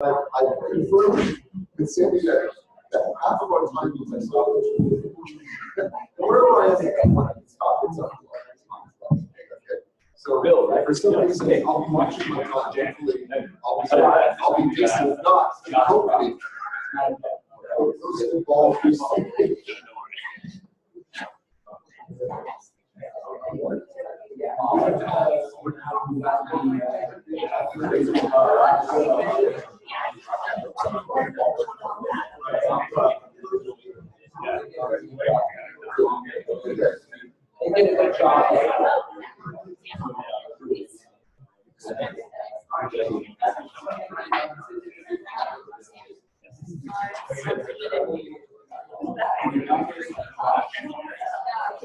I confirmed with Sandy that half of our time is I saw wherever I am, it's up. Okay. So Bill, for some reason, I'll be watching my time. Hopefully, I'll be decent. If not, hopefully, those involved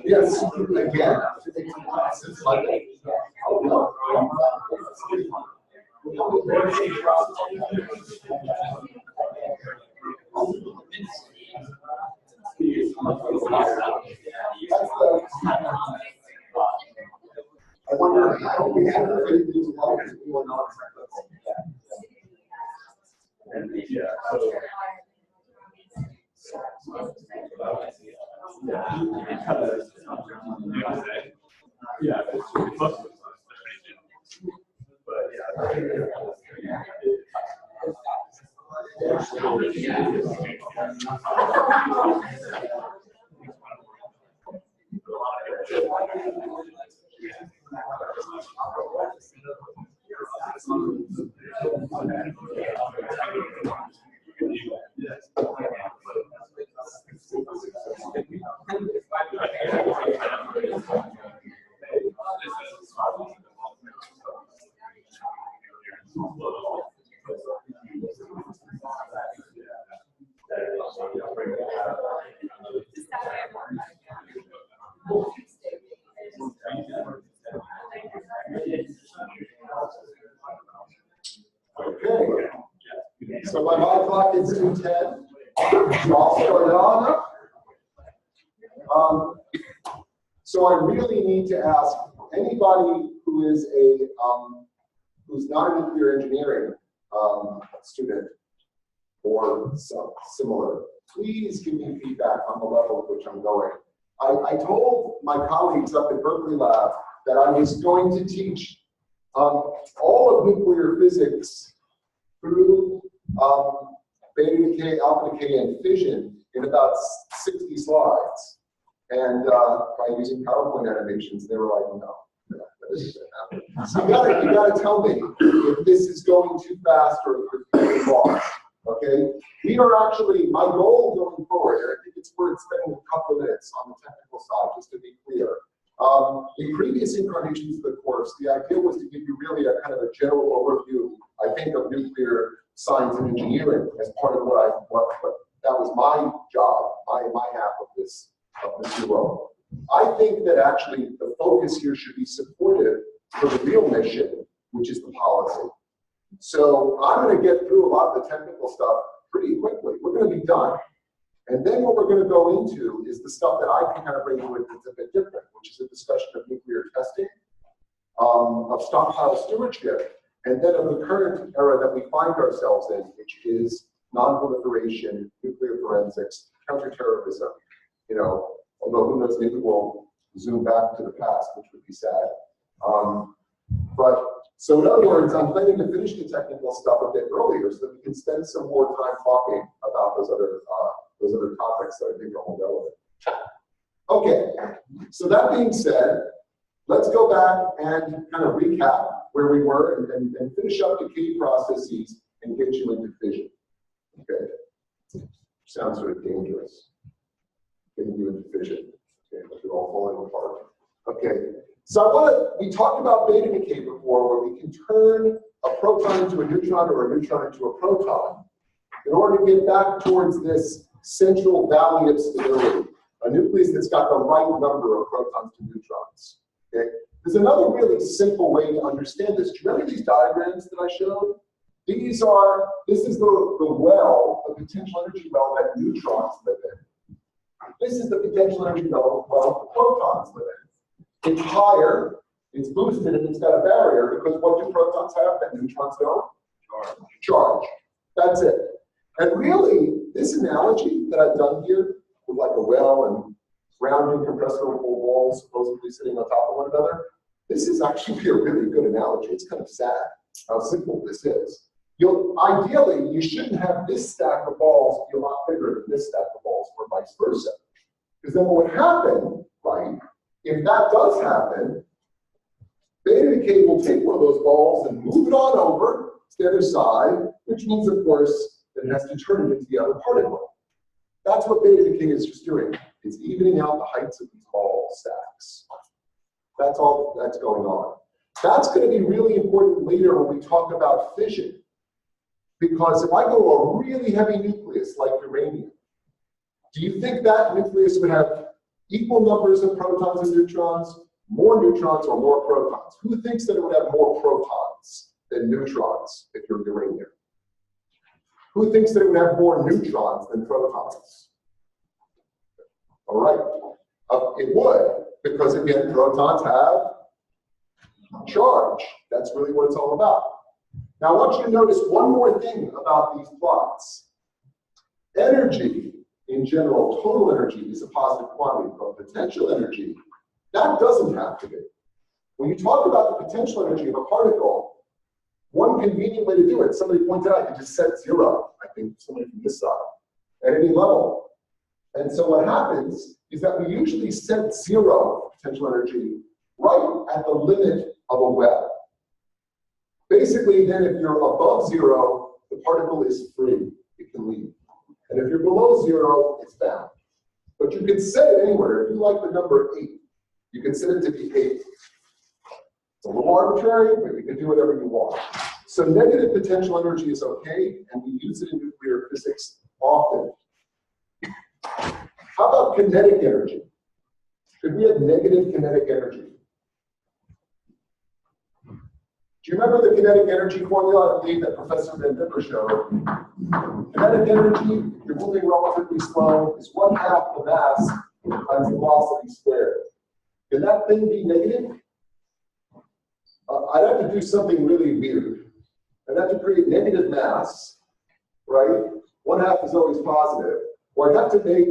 Yes, again. I wonder how we have to do a lot of people are not So my body clock is 2:10. I'll start on. So I really need to ask anybody who is who's not a nuclear engineering student or similar, please give me feedback on the level at which I'm going. I told my colleagues up at Berkeley Lab that I was going to teach all of nuclear physics through beta decay, alpha decay, and fission in about 60 slides. And by using PowerPoint animations, they were like, no, that isn't going to happen. So you gotta tell me if this is going too fast or if it's too long. Okay? We are actually, my goal going forward, and I think it's worth spending a couple of minutes on the technical side, just to be clear. In previous incarnations of the course, the idea was to give you really a kind of a general overview, I think, of nuclear science and engineering as part of what that was my job, my half of this role. I think that actually the focus here should be supportive for the real mission, which is the policy. So I'm going to get through a lot of the technical stuff pretty quickly. We're going to be done. And then what we're going to go into is the stuff that I can kind of bring to it that's a bit different, which is a discussion of nuclear testing, of stockpile stewardship, and then of the current era that we find ourselves in, which is non-proliferation, nuclear forensics, counterterrorism. You know, although who knows, maybe we'll zoom back to the past, which would be sad. So in other words, I'm planning to finish the technical stuff a bit earlier so that we can spend some more time talking about those other topics that I think are more relevant. Okay, so that being said, let's go back and kind of recap where we were and finish up decay processes and get you into fission. Okay, sounds sort of dangerous. Getting you into fission. Okay, like you're all falling apart. Okay, so we talked about beta decay before, where we can turn a proton into a neutron or a neutron into a proton in order to get back towards this central valley of stability, a nucleus that's got the right number of protons to neutrons. Okay? There's another really simple way to understand this. Do you remember these diagrams that I showed? This is the well, the potential energy well that neutrons live in. This is the potential energy well that protons live in. It's higher, it's boosted, and it's got a barrier, because what do protons have that neutrons don't? Charge. That's it. And really, this analogy that I've done here with like a well and rounding compressible balls supposedly sitting on top of one another, this is actually a really good analogy. It's kind of sad how simple this is. Ideally, you shouldn't have this stack of balls be a lot bigger than this stack of balls, or vice versa. Because then what would happen, right, if that does happen, beta decay will take one of those balls and move it on over to the other side, which means, of course, that it has to turn it into the other particle. That's what beta decay is just doing. It's evening out the heights of these ball stacks. That's all that's going on. That's going to be really important later when we talk about fission. Because if I go to a really heavy nucleus like uranium, do you think that nucleus would have equal numbers of protons and neutrons, more neutrons or more protons? Who thinks that it would have more protons than neutrons if you're uranium? Who thinks that it would have more neutrons than protons? All right, it would, because again, protons have charge. That's really what it's all about. Now, I want you to notice one more thing about these plots. Energy, in general, total energy is a positive quantity, but potential energy, that doesn't have to be. When you talk about the potential energy of a particle, one convenient way to do it, somebody pointed out, you just set 0, I think somebody from this side, at any level. And so what happens is that we usually set 0 potential energy right at the limit of a well. Basically, then, if you're above 0, the particle is free. It can leave. And if you're below 0, it's bound. But you can set it anywhere. If you like the number 8, you can set it to be 8. It's a little arbitrary, but you can do whatever you want. So negative potential energy is okay, and we use it in nuclear physics often. How about kinetic energy? Could we have negative kinetic energy? Do you remember the kinetic energy formula, I believe, that Professor Van Dipper showed? Kinetic energy, if you're moving relatively slow, is 1/2 the mass times the velocity squared. Can that thing be negative? I'd have to do something really weird. I'd have to create negative mass, right? 1/2 is always positive. Or I'd have to make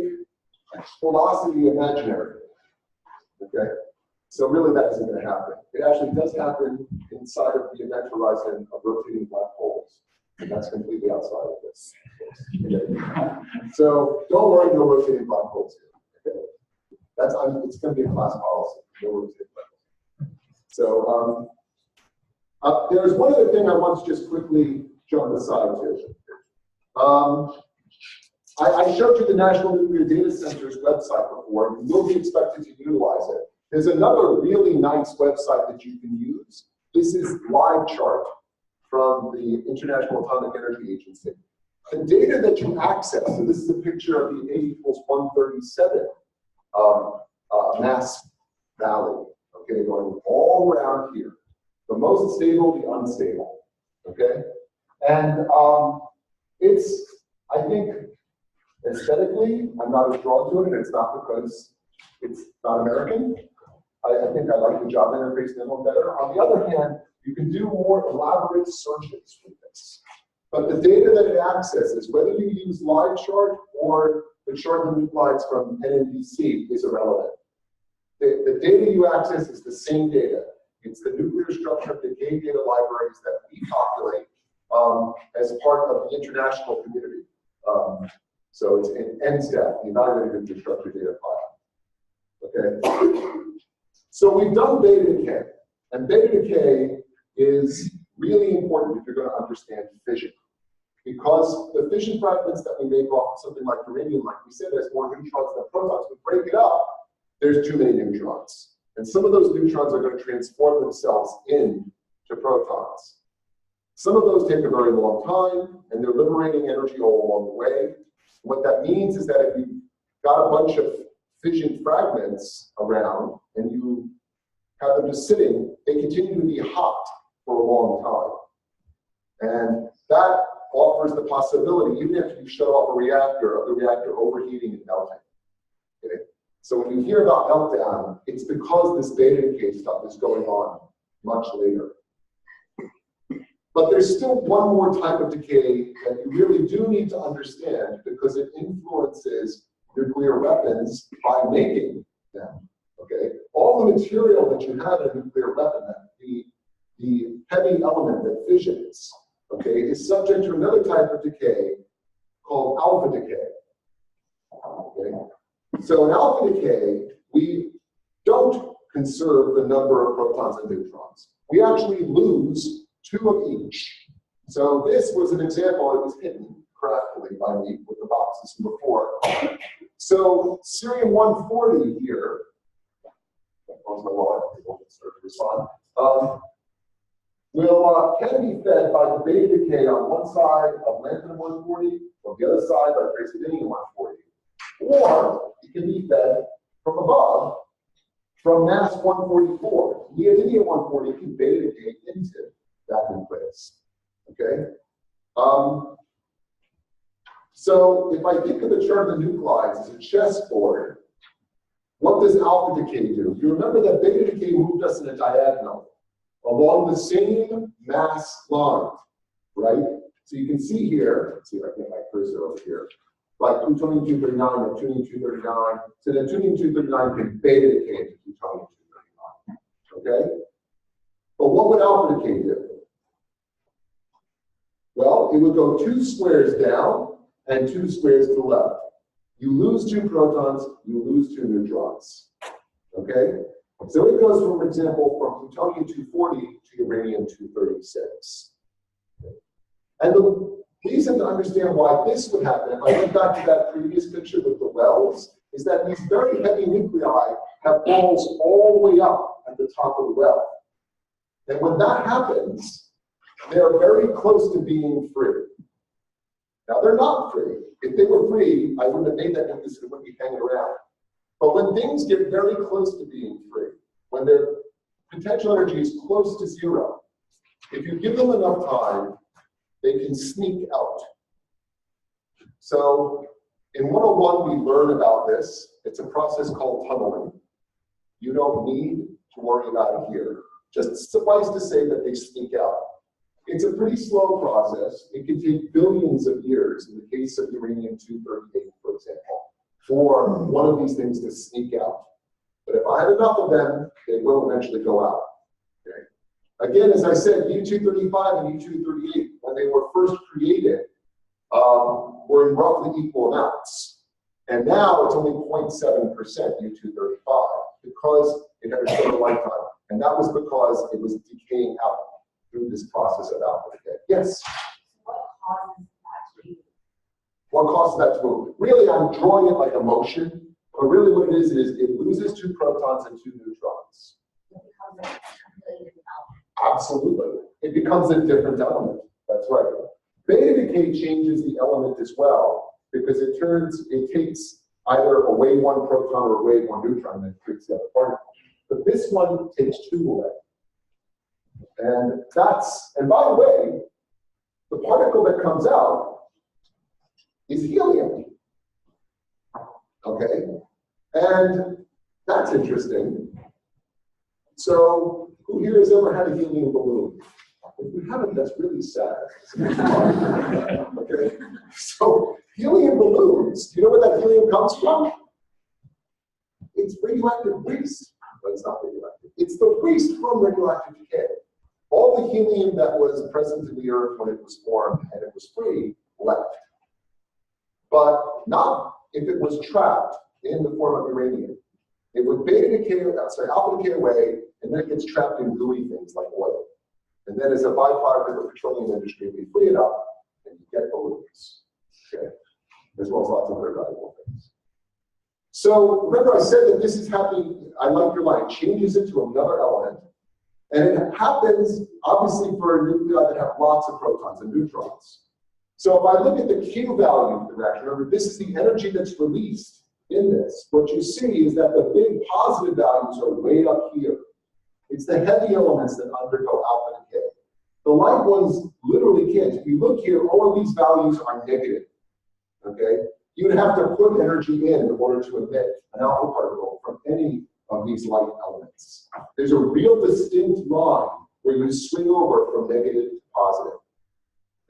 velocity imaginary, okay? So really that isn't going to happen. It actually does happen inside of the event horizon of rotating black holes. And that's completely outside of this. Okay. So don't worry, no rotating black holes here. Okay. It's going to be a class policy. No rotating black holes. So there's one other thing I want to just quickly jump aside to. I showed you the National Nuclear Data Center's website before, and you'll be expected to utilize it. There's another really nice website that you can use. This is LiveChart from the International Atomic Energy Agency. The data that you access, so this is a picture of the A equals 137 mass valley, okay, going all around here. The most stable, the unstable, okay? And it's, I think, aesthetically, I'm not as drawn to it, and it's not because it's not American. I think I like the job interface demo better. On the other hand, you can do more elaborate searches with this. But the data that it accesses, whether you use LiveChart or the chart of nuclides from NNDC, is irrelevant. The data you access is the same data. It's the nuclear structure of decay data libraries that we populate as part of the international community. So it's an NSTAT, the Evaluated Nuclear Structure Data File. Okay. So we've done beta decay, and beta decay is really important if you're going to understand fission, because the fission fragments that we make off of something like uranium, like we said, there's more neutrons than protons. We break it up, there's too many neutrons, and some of those neutrons are going to transform themselves into protons. Some of those take a very long time, and they're liberating energy all along the way. What that means is that if you've got a bunch of fission fragments around and you have them just sitting, they continue to be hot for a long time. And that offers the possibility, even if you shut off a reactor, of the reactor overheating and melting. Okay? So when you hear about meltdown, it's because this beta decay stuff is going on much later. But there's still one more type of decay that you really do need to understand because it influences nuclear weapons by making them. Okay, all the material that you have in a nuclear weapon, the heavy element that fissions, okay, is subject to another type of decay called alpha decay. Okay, so in alpha decay, we don't conserve the number of protons and neutrons. We actually lose 2 of each. So this was an example that was hidden correctly by me with the boxes from before. So cerium-140 here, on my wallet, people can start to respond, can be fed by the beta decay on one side of lanthanum-140, on the other side by praseodymium-140. Or it can be fed from above, from mass 144. Neodymium-140 can beta decay into that nucleus. Okay? So if I think of the chart of the nuclides as a chessboard, what does alpha decay do? You remember that beta decay moved us in a diagonal along the same mass line, right? So you can see here, let's see if I can get my cursor over here, like plutonium-239 or plutonium-239. So then plutonium-239 can beta decay into plutonium-239, okay? But what would alpha decay do? Well, it would go 2 squares down and 2 squares to the left. You lose 2 protons, you lose 2 neutrons. Okay? So it goes, for example, from plutonium-240 to uranium-236. And the reason to understand why this would happen, if I went back to that previous picture with the wells, is that these very heavy nuclei have walls all the way up at the top of the well. And when that happens, they're very close to being free. Now, they're not free. If they were free, I wouldn't have made that nucleus and it wouldn't be hanging around. But when things get very close to being free, when their potential energy is close to 0, if you give them enough time, they can sneak out. So in 101, we learn about this. It's a process called tunneling. You don't need to worry about it here. Just suffice to say that they sneak out. It's a pretty slow process. It can take billions of years, in the case of uranium-238, for example, for one of these things to sneak out. But if I have enough of them, they will eventually go out. Okay? Again, as I said, U-235 and U-238, when they were first created, were in roughly equal amounts. And now it's only 0.7% U-235 because it had a shorter lifetime. And that was because it was decaying out through this process of alpha decay. Yes? What causes that to move? What causes that to move? Really, I'm drawing it like a motion, but really what it is it loses 2 protons and 2 neutrons. It becomes a completely different element. Absolutely. It becomes a different element. That's right. Beta decay changes the element as well because it takes either away 1 proton or away 1 neutron and creates the other particle. But this one takes 2 away. And by the way, the particle that comes out is helium. Okay? And that's interesting. So, who here has ever had a helium balloon? If you haven't, that's really sad. Okay? So, helium balloons, do you know where that helium comes from? It's radioactive waste. But it's not radioactive. It's the waste from radioactive decay. All the helium that was present in the Earth when it was formed and it was free left. But not if it was trapped in the form of uranium. It would alpha decay away, and then it gets trapped in gooey things like oil. And then as a byproduct of the petroleum industry, we free it up and you get balloons. Okay? As well as lots of other valuable things. So remember I said that this is happening, I like your line, changes into another element. And it happens, obviously, for a nuclei that have lots of protons and neutrons. So if I look at the Q value of the reaction, remember, this is the energy that's released in this. What you see is that the big positive values are way up here. It's the heavy elements that undergo alpha decay. The light ones literally can't. If you look here, all of these values are negative. Okay? You would have to put energy in order to emit an alpha particle from any of these light elements. There's a real distinct line where you swing over from negative to positive.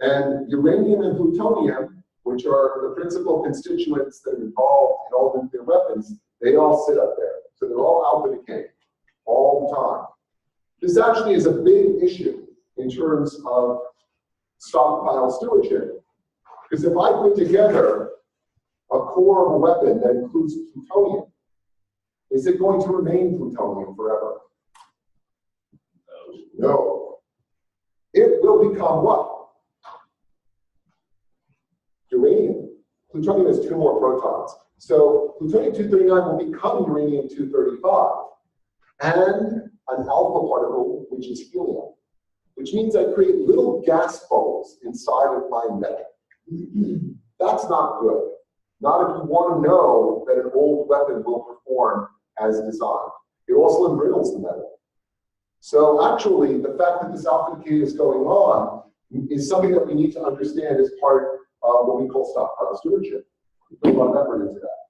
And uranium and plutonium, which are the principal constituents that are involved in all nuclear weapons, they all sit up there. So they're all alpha decay all the time. This actually is a big issue in terms of stockpile stewardship. Because if I put together a core of a weapon that includes plutonium, is it going to remain plutonium forever? No. It will become what? Uranium. Plutonium has 2 more protons. So plutonium-239 will become uranium-235 and an alpha particle, which is helium, which means I create little gas bubbles inside of my metal. That's not good. Not if you want to know that an old weapon will perform as designed. It also embrittles the metal. So actually, the fact that this alpha decay is going on is something that we need to understand as part of what we call stockpile stewardship. We put a lot of effort into that.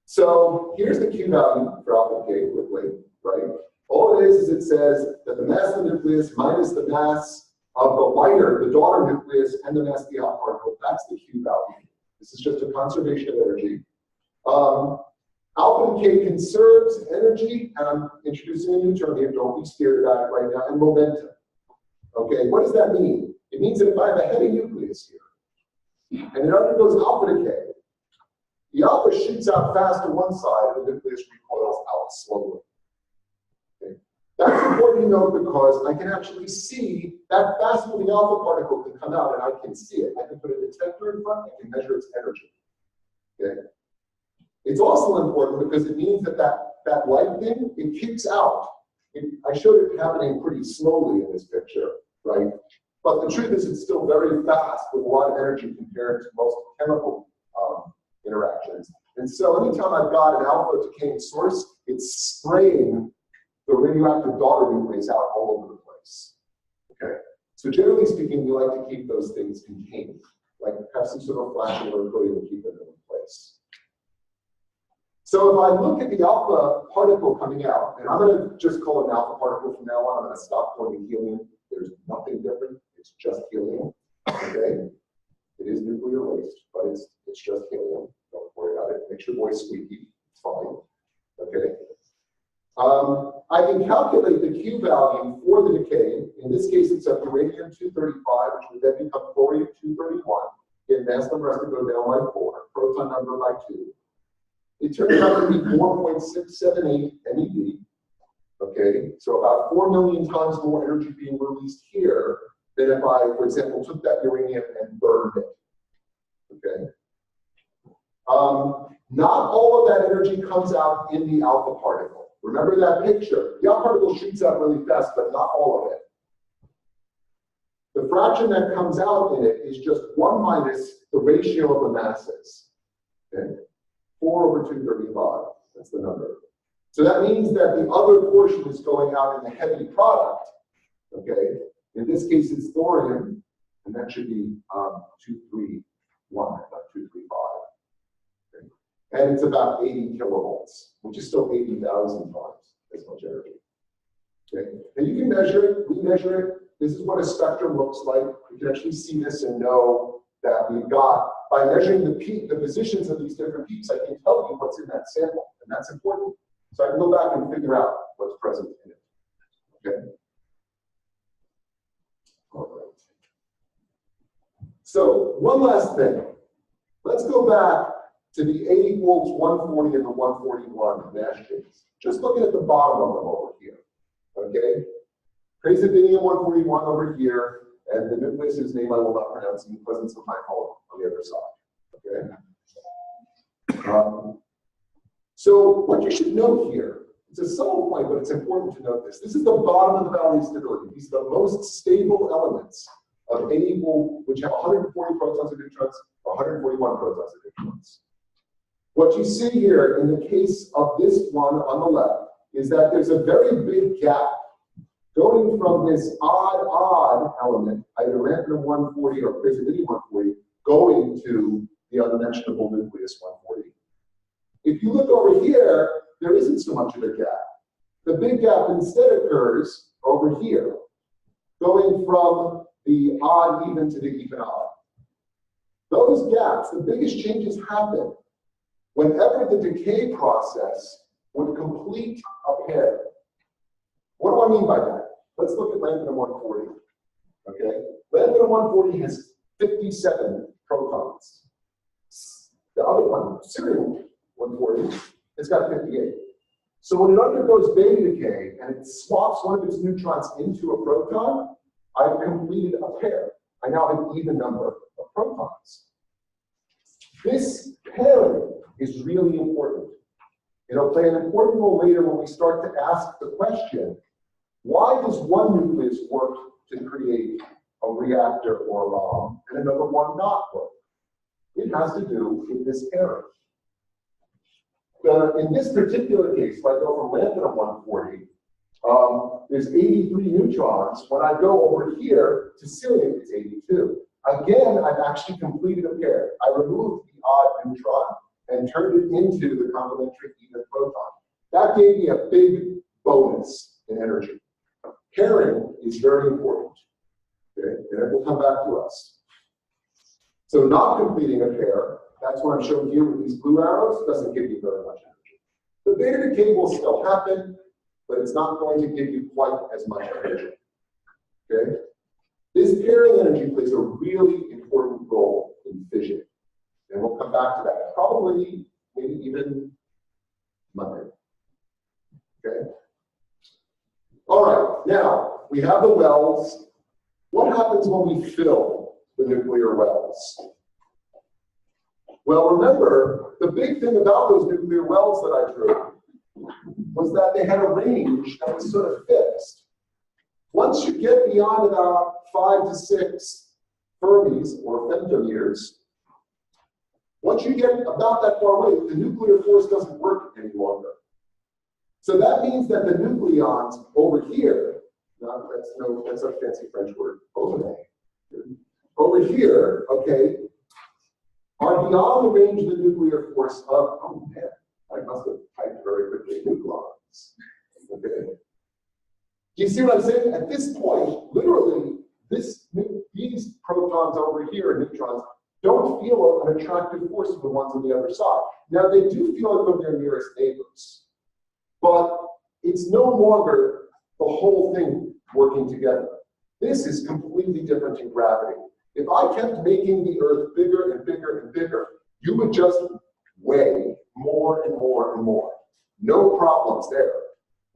So here's the Q value for alpha decay quickly, right? All it is it says that the mass of the nucleus minus the mass of the lighter, the daughter nucleus, and the mass of the alpha particle, that's the Q value. This is just a conservation of energy. Alpha decay conserves energy, and I'm introducing a new term here, don't be scared about it right now, and momentum. Okay, what does that mean? It means that if I have a heavy nucleus here, and it undergoes alpha decay, the alpha shoots out fast to one side, and the nucleus recoils out slowly. Okay. That's important to note because I can actually see that fast moving alpha particle can come out, and I can see it. I can put a detector in front, I can measure its energy. Okay. It's also important because it means that that light thing, it kicks out. I showed it happening pretty slowly in this picture, right? But the truth is it's still very fast with a lot of energy compared to most chemical interactions. And so anytime I've got an alpha decaying source, it's spraying the radioactive daughter nucleus out all over the place. Okay? So generally speaking, we like to keep those things contained, like have some sort of flash alert coating to keep them in place. So if I look at the alpha particle coming out, and I'm going to just call it an alpha particle from now on, I'm going to stop calling it helium. There's nothing different. It's just helium. Okay? It is nuclear waste, but it's just helium. Don't worry about it. Makes your voice squeaky. It's fine. Okay? I can calculate the Q value for the decay. In this case, it's of uranium-235, which would then become thorium-231. Again, mass number has to go down by 4, proton number by 2. It turns out to be 4.678 MeV. Okay, so about 4 million times more energy being released here than if I, for example, took that uranium and burned it. Okay. Not all of that energy comes out in the alpha particle. Remember that picture. The alpha particle shoots out really fast, but not all of it. The fraction that comes out in it is just 1 minus the ratio of the masses. Okay. 4 over 235, that's the number. So that means that the other portion is going out in the heavy product, okay? In this case, it's thorium, and that should be 231, not 235. Okay? And it's about 80 kilovolts, which is still 80,000 times as much energy. Okay? And you can measure it, we measure it. This is what a spectrum looks like. We can actually see this and know that we've got, by measuring the peak, the positions of these different peaks, I can tell you what's in that sample, and that's important. So I can go back and figure out what's present in it. Okay. All right. So one last thing. Let's go back to the A equals 140 and the 141 Nash chains. Just looking at the bottom of them over here. Okay. Praseodymium 141 over here. And the nucleus's name I will not pronounce in the presence of my home on the other side. Okay. So what you should know here, it's a subtle point, but it's important to note this. This is the bottom of the valley of stability. These are the most stable elements of A equal, which have 140 protons of neutrons or 141 protons of neutrons. What you see here in the case of this one on the left is that there's a very big gap going from this odd element, either lanthanum 140 or praseodymium 140, going to the unmentionable nucleus 140. If you look over here, there isn't so much of a gap. The big gap instead occurs over here, going from the odd even to the even odd. Those gaps, the biggest changes happen whenever the decay process would complete a pair. What do I mean by that? Let's look at lanthanum 140. Okay, lanthanum 140 has 57 protons. The other one, cerium 140, it's got 58. So when it undergoes beta decay and it swaps one of its neutrons into a proton, I've completed a pair. I now have an even number of protons. This pairing is really important. It'll play an important role later when we start to ask the question, why does one nucleus work to create a reactor or a bomb and another one not work? It has to do with this pairing. In this particular case, if I go from lanthanum 140, there's 83 neutrons. When I go over here to cerium, it's 82. Again, I've actually completed a pair. I removed the odd neutron and turned it into the complementary even proton. That gave me a big bonus in energy. Pairing is very important. Okay? And it will come back to us. So not completing a pair, that's what I'm showing here with these blue arrows, doesn't give you very much energy. The beta decay will still happen, but it's not going to give you quite as much energy. Okay? This pairing energy plays a really important role in fission. And we'll come back to that, probably, maybe even Monday. Okay? All right, now, we have the wells. What happens when we fill the nuclear wells? Well, remember, the big thing about those nuclear wells that I drew was that they had a range that was sort of fixed. Once you get beyond about 5 to 6 Fermis or femtometers, once you get about that far away, the nuclear force doesn't work any longer. So that means that the nucleons over here, that's a fancy French word, over here, okay, are beyond the range of the nuclear force of, oh man, I must have typed very quickly, nucleons. Okay. Do you see what I'm saying? At this point, literally, these protons over here, neutrons, don't feel an attractive force to the ones on the other side. Now, they do feel it from their nearest neighbors, but it's no longer the whole thing working together. This is completely different in gravity. If I kept making the Earth bigger and bigger and bigger, you would just weigh more and more and more. No problems there.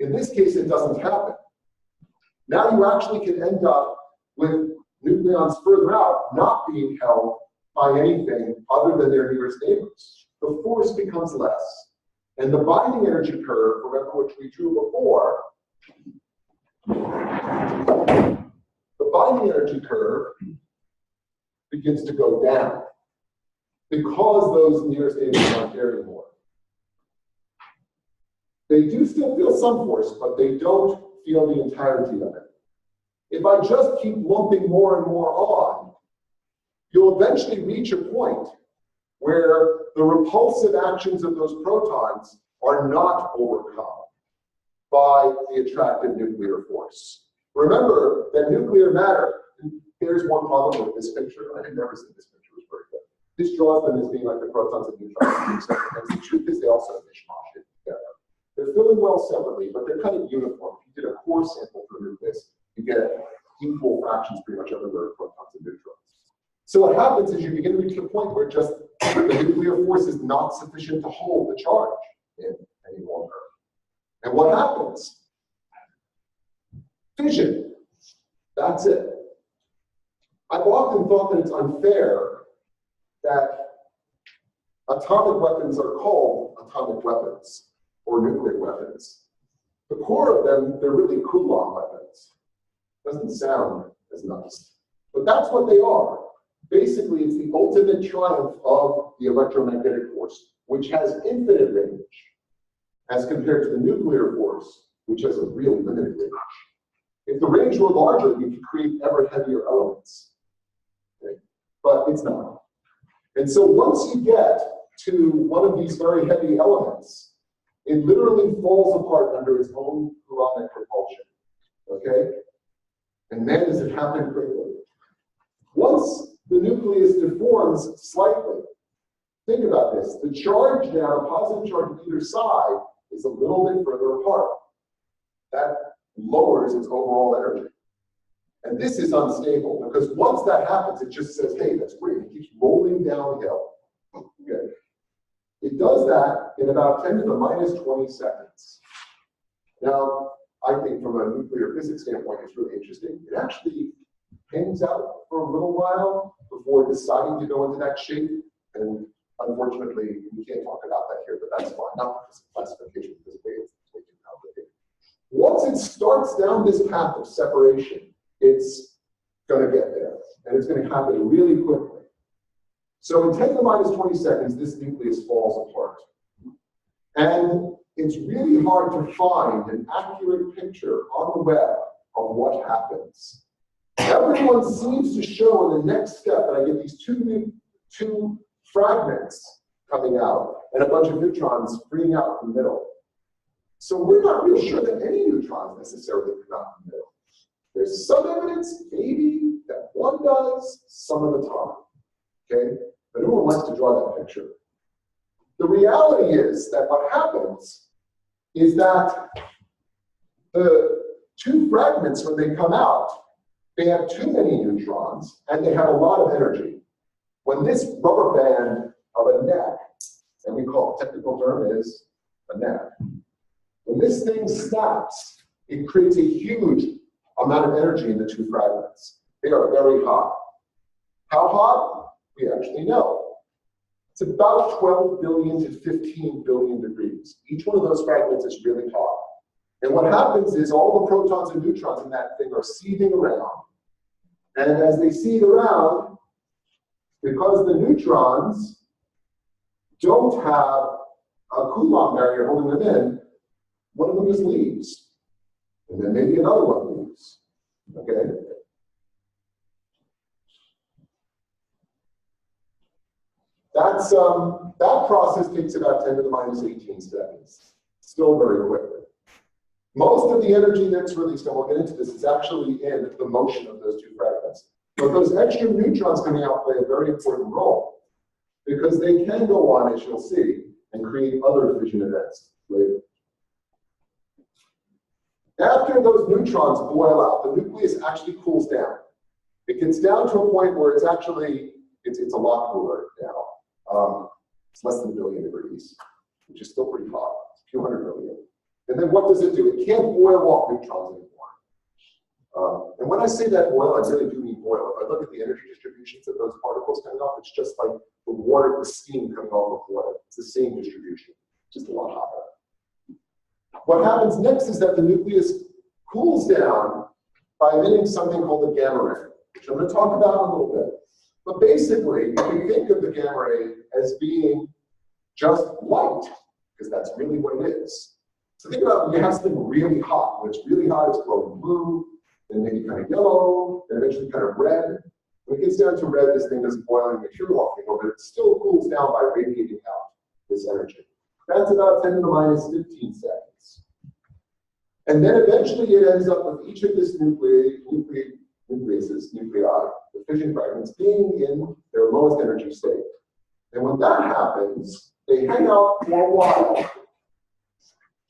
In this case, it doesn't happen. Now you actually can end up with nucleons further out not being held by anything other than their nearest neighbors. The force becomes less. And the binding energy curve, remember which we drew before, the binding energy curve begins to go down because those nearest neighbors aren't there anymore. They do still feel some force, but they don't feel the entirety of it. If I just keep lumping more and more on, you'll eventually reach a point where the repulsive actions of those protons are not overcome by the attractive nuclear force. Remember that nuclear matter, here's one problem with this picture. I had never seen this picture, it was very good. This draws them as being like the protons and neutrons. And the truth is they also mishmash it together. They're filling well separately, but they're kind of uniform. If you did a core sample for nucleus, you get equal fractions pretty much everywhere of protons and neutrons. So what happens is you begin to reach the point where just the nuclear force is not sufficient to hold the charge in any longer. And what happens? Fission. That's it. I've often thought that it's unfair that atomic weapons are called atomic weapons or nuclear weapons. The core of them, they're really Coulomb weapons. Doesn't sound as nice, but that's what they are. Basically, it's the ultimate triumph of the electromagnetic force, which has infinite range, as compared to the nuclear force, which has a really limited range. If the range were larger, you could create ever heavier elements. Okay? But it's not. And so once you get to one of these very heavy elements, it literally falls apart under its own Coulombic repulsion. okay? And man, does it happen quickly. Once the nucleus deforms slightly, think about this. The charge now, the positive charge on either side, is a little bit further apart. That lowers its overall energy. And this is unstable, because once that happens, it just says, hey, that's great. It keeps rolling downhill. Okay. It does that in about 10 to the minus 20 seconds. Now, I think from a nuclear physics standpoint, it's really interesting. It actually hangs out for a little while before deciding to go into that shape. And unfortunately, we can't talk about that here, but that's fine. Not because of classification, because it's way too complicated. Once it starts down this path of separation, it's going to get there. And it's going to happen really quickly. So in 10 to the minus 20 seconds, this nucleus falls apart. And it's really hard to find an accurate picture on the web of what happens. Everyone seems to show in the next step that I get these two fragments coming out and a bunch of neutrons freeing out from the middle. So we're not real sure that any neutrons necessarily come out from the middle. There's some evidence, maybe, that one does some of the time. Okay? But no one likes to draw that picture. The reality is that what happens is that the two fragments, when they come out, they have too many neutrons and they have a lot of energy. When this rubber band of a neck, and we call it, technical term is a neck, when this thing snaps, it creates a huge amount of energy in the two fragments. They are very hot. How hot? We actually know. It's about 12 billion to 15 billion degrees. Each one of those fragments is really hot. And what happens is all the protons and neutrons in that thing are seething around. And as they seethe around, because the neutrons don't have a Coulomb barrier holding them in, one of them just leaves. And then maybe another one leaves. Okay? That process takes about 10 to the minus 18 seconds. Still very quickly. Most of the energy that's released, and we'll get into this, is actually in the motion of those two fragments. But those extra neutrons coming out play a very important role because they can go on, as you'll see, and create other fission events later. After those neutrons boil out, the nucleus actually cools down. It gets down to a point where it's actually, it's a lot cooler now. It's less than 1 billion degrees, which is still pretty hot. It's a few hundred million. And then what does it do? It can't boil off neutrons anymore. And when I say that boil, I really do mean boil. If I look at the energy distributions of those particles coming off, it's just like the water, the steam coming off of water. It's the same distribution, just a lot hotter. What happens next is that the nucleus cools down by emitting something called the gamma ray, which I'm going to talk about in a little bit. But basically, you can think of the gamma ray as being just light, because that's really what it is. So think about when you have something really hot. When it's really hot, it's glowing blue, then maybe kind of yellow, and eventually kind of red. When it gets down to red, this thing doesn't boil any material off anymore, but it still cools down by radiating out this energy. That's about 10 to the minus 15 seconds. And then eventually it ends up with each of these nuclei, the fission fragments, being in their lowest energy state. And when that happens, they hang out for a while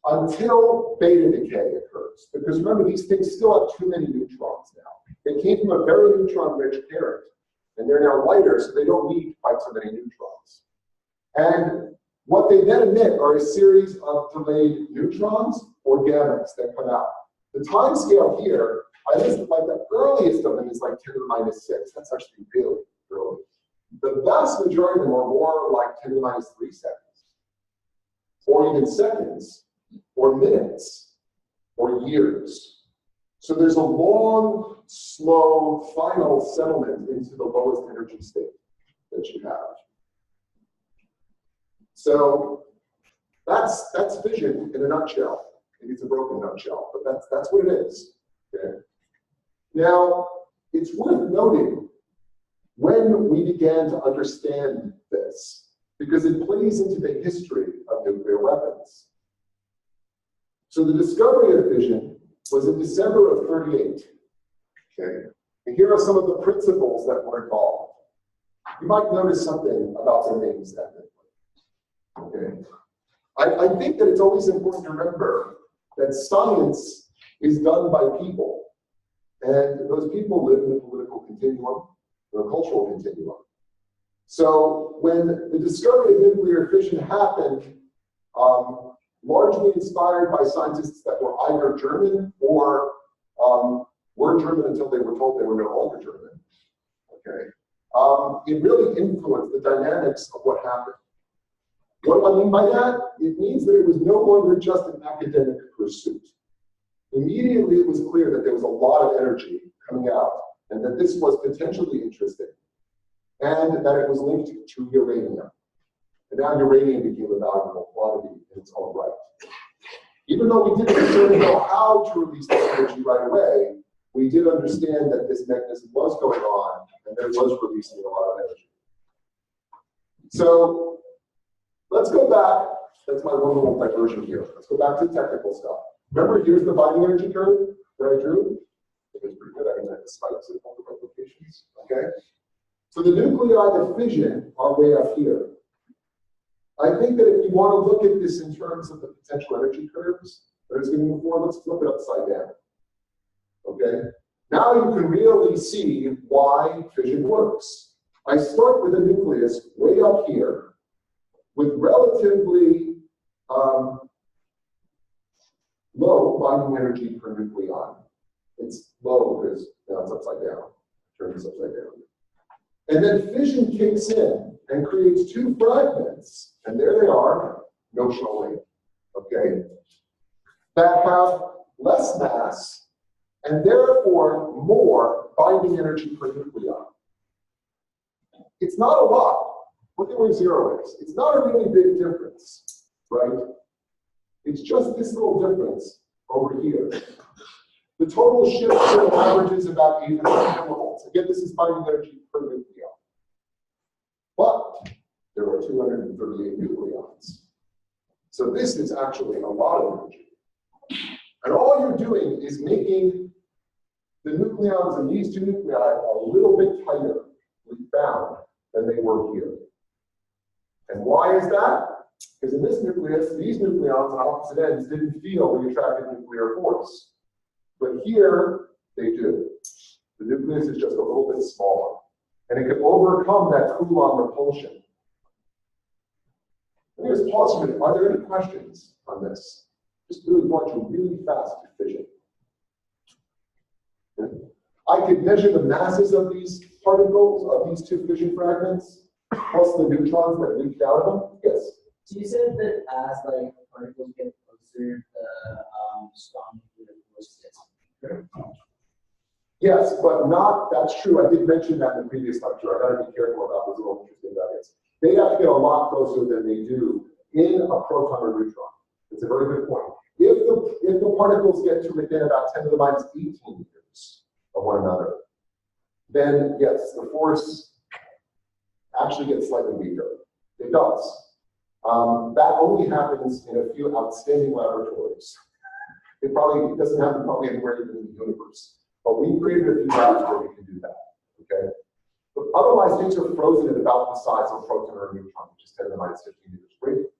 until beta decay occurs. Because remember, these things still have too many neutrons now. They came from a very neutron-rich parent, and they're now lighter, so they don't need quite so many neutrons. And what they then emit are a series of delayed neutrons or gammas that come out. The time scale here, I listed like the earliest of them is like 10 to the minus 6. That's actually really early. The vast majority of them are more like 10 to the minus 3 seconds, or even seconds, or minutes, or years. So there's a long, slow, final settlement into the lowest energy state that you have. So that's fission in a nutshell. Maybe it's a broken nutshell, but that's what it is. Okay? Now, it's worth noting when we began to understand this, because it plays into the history of nuclear weapons. So the discovery of fission was in December of 38. Okay, and here are some of the principles that were involved. You might notice something about the names ethnically. Okay, I think that it's always important to remember that science is done by people, and those people live in a political continuum or a cultural continuum. So when the discovery of nuclear fission happened, largely inspired by scientists that were either German or were German until they were told they were no longer German. Okay, it really influenced the dynamics of what happened. What do I mean by that? It means that it was no longer just an academic pursuit. Immediately, it was clear that there was a lot of energy coming out, and that this was potentially interesting, and that it was linked to uranium. And now uranium became a valuable quantity in its own right. Even though we didn't necessarily know how to release this energy right away, we did understand that this mechanism was going on, and that it was releasing a lot of energy. So let's go back. That's my one little diversion here. Let's go back to the technical stuff. Remember, here's the binding energy curve that I drew. It was pretty good. I can the spikes and all the replications. Okay. So the nuclei of fission are way up here. I think that if you want to look at this in terms of the potential energy curves that I was giving before, let's flip it upside down. Okay. Now you can really see why fission works. I start with a nucleus way up here with relatively low binding energy per nucleon. It's low because now it's upside down. Turn this upside down. And then fission kicks in and creates two fragments, and there they are, notionally, okay, that have less mass and therefore more binding energy per nucleon. It's not a lot. Look at where 0 is. It's not a really big difference, right? It's just this little difference over here. The total shift still averages about 800 millivolts. Again, this is binding energy per nucleon. But there are 238 nucleons. So this is actually a lot of energy. And all you're doing is making the nucleons in these two nuclei a little bit tighter, bound, than they were here. And why is that? Because in this nucleus, these nucleons on opposite ends didn't feel the attractive nuclear force. But here, they do. The nucleus is just a little bit smaller. And it can overcome that Coulomb repulsion. Let me just pause a minute. Are there any questions on this? Just really want you really fast to fission. I could measure the masses of these particles, of these two fission fragments, plus the neutrons that leaked out of them. Yes? So you said that as like particles get closer, the strong nuclear force gets weaker. Yes, but not, that's true. I did mention that in the previous lecture. I gotta be careful about those little interesting nuggets. They have to get a lot closer than they do in a proton or neutron. It's a very good point. If the particles get to within about 10 to the minus 18 meters of one another, then yes, the force actually gets slightly weaker. It does. That only happens in a few outstanding laboratories. It doesn't happen probably anywhere even in the universe. But we created a few labs where we can do that. Okay. But otherwise, things are frozen at about the size of a proton or a neutron, which is 10 to the minus 15 meters.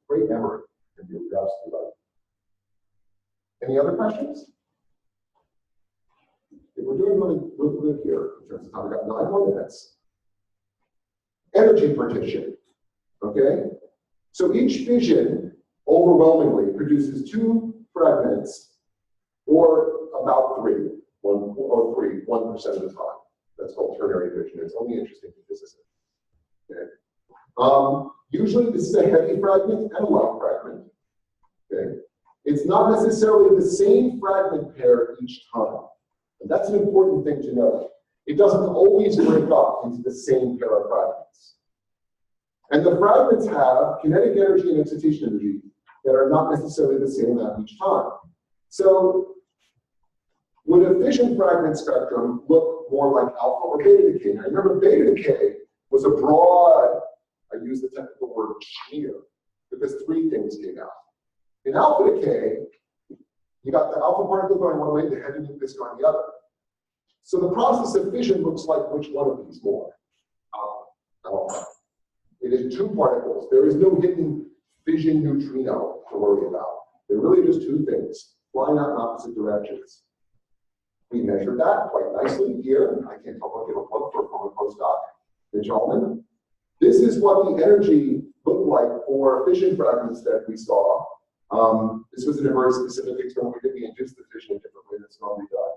Great memory. You're absolutely right. Any other questions? We're doing really good here in terms of time. We've got 9 more minutes. Energy partition. Okay? So each fission overwhelmingly produces 2 fragments, or about 3, 1% of the time. That's called ternary fission. It's only interesting to physicists. Okay? Usually this is a heavy fragment and a light fragment. Okay? It's not necessarily the same fragment pair each time. And that's an important thing to know. It doesn't always break up into the same pair of fragments. And the fragments have kinetic energy and excitation energy that are not necessarily the same amount each time. So would a fission fragment spectrum look more like alpha or beta decay? Now remember, beta decay was a broad, I use the technical word shear, because 3 things came out. In alpha decay, You got the alpha particle going one way, the heavy nucleus going the other. So the process of fission looks like which one of these more? Alpha. It is two particles. There is no hidden fission neutrino to worry about. They're really just two things, flying out in opposite directions. We measured that quite nicely here. I can't help but give a plug for a former postdoc, the gentleman. This is what the energy looked like for fission fragments that we saw. This was in a very specific experiment. We induced the fission in a different way that's normally done.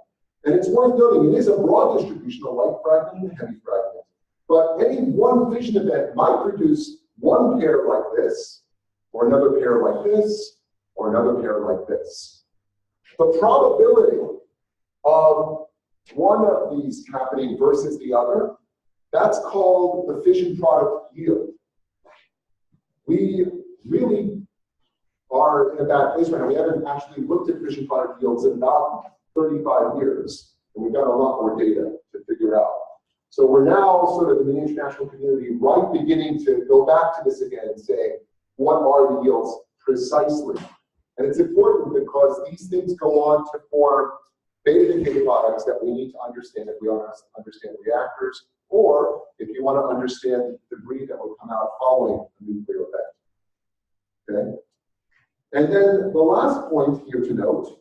And it's worth noting, it is a broad distribution, a light fragment and a heavy fragment. But any one fission event might produce one pair like this, or another pair like this, or another pair like this. The probability of one of these happening versus the other, that's called the fission product yield. We really are in a bad place right now. We haven't actually looked at fission product yields in about 35 years, and we've got a lot more data to figure out. So we're now sort of in the international community right beginning to go back to this again and say, what are the yields precisely? And it's important because these things go on to form beta decay products that we need to understand if we want to understand reactors, or if you want to understand the debris that will come out following a nuclear event. Okay? And then the last point here to note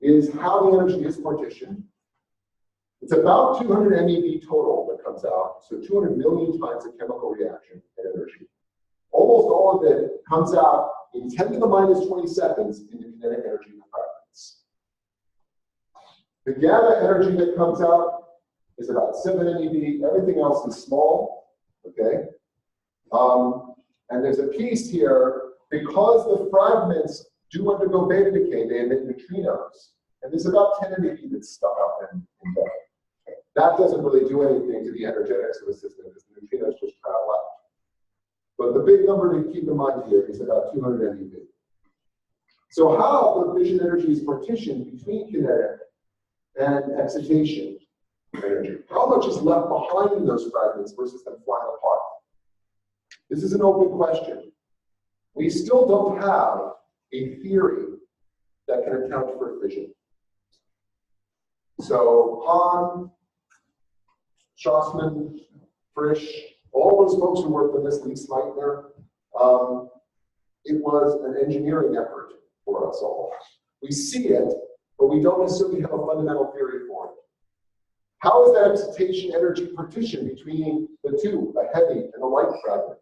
is how the energy is partitioned. It's about 200 MeV total that comes out, so 200 million times a chemical reaction in energy. Almost all of it comes out in 10 to the minus 20 seconds in the kinetic energy of fragments. The gamma energy that comes out is about 7 MeV. Everything else is small, okay? And there's a piece here, because the fragments do undergo beta decay, they emit neutrinos. And there's about 10 MeV that's stuck up in there. That doesn't really do anything to the energetics of the system because the neutrinos just travel out. But the big number to keep in mind here is about 200 MeV. So how the fission energy is partitioned between kinetic and excitation energy? How much is left behind in those fragments versus them flying apart? This is an open question. We still don't have a theory that can account for fission. So Hahn, Schossman, Frisch, all those folks who worked on this, Lee Sleitner, it was an engineering effort for us all. We see it, but we don't necessarily have a fundamental theory for it. How is that excitation energy partition between the two, a heavy and a light fragment?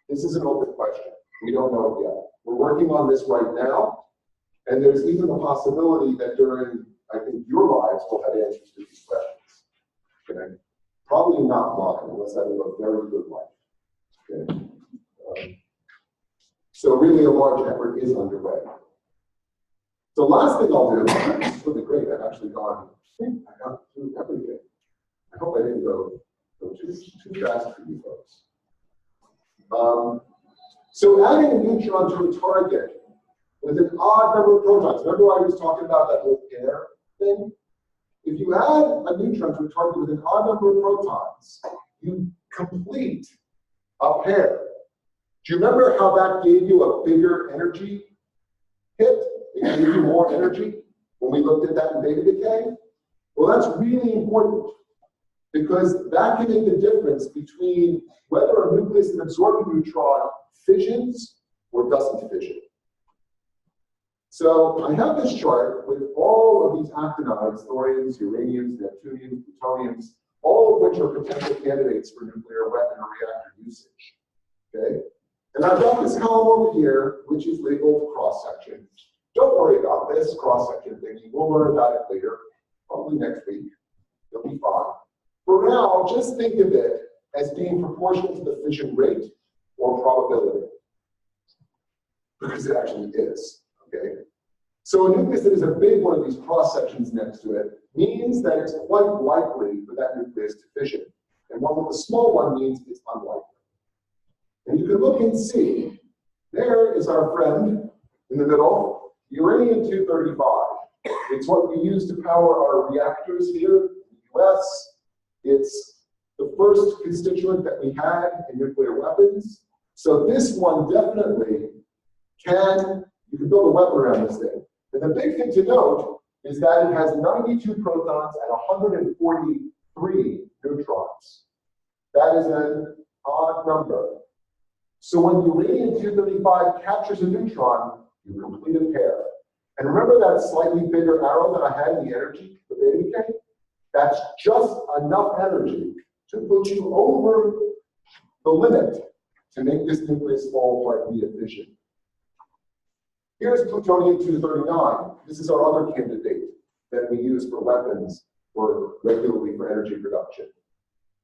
This is an open question. We don't know it yet. We're working on this right now, and there's even the possibility that during, I think, your lives we'll have answers to these questions. Okay? Probably not mine, unless I live a very good life. Okay? So really a large effort is underway. The last thing I'll do, this is really great, I've actually gone, I got through everything. I hope I didn't go too fast for you folks. So adding a neutron to a target with an odd number of protons. Remember I was talking about that little pair thing? If you add a neutron to a target with an odd number of protons, you complete a pair. Do you remember how that gave you a bigger energy hit? It gave you more energy when we looked at that in beta decay? Well, that's really important because that can make the difference between whether a nucleus and absorbing neutron fissions or doesn't fission. So I have this chart with all of these actinides, thoriums, uraniums, neptuniums, plutoniums, all of which are potential candidates for nuclear weapon or reactor usage. Okay? And I've got this column over here, which is labeled cross-section. Don't worry about this cross-section thing. We'll learn about it later, probably next week. It'll be fine. For now, just think of it as being proportional to the fission rate or probability, because it actually is. Okay? So a nucleus that is a big one of these cross-sections next to it means that it's quite likely for that nucleus to fission. And one with a small one means it's unlikely. And you can look and see, there is our friend in the middle, uranium-235. It's what we use to power our reactors here in the US. It's the first constituent that we had in nuclear weapons. So this one definitely you can build a weapon around this thing. And the big thing to note is that it has 92 protons and 143 neutrons. That is an odd number. So when uranium-235 captures a neutron, you complete a pair. And remember that slightly bigger arrow that I had in the energy for beta decay? That's just enough energy to put you over the limit to make this nucleus fall apart via fission. Here's plutonium-239. This is our other candidate that we use for weapons or regularly for energy production.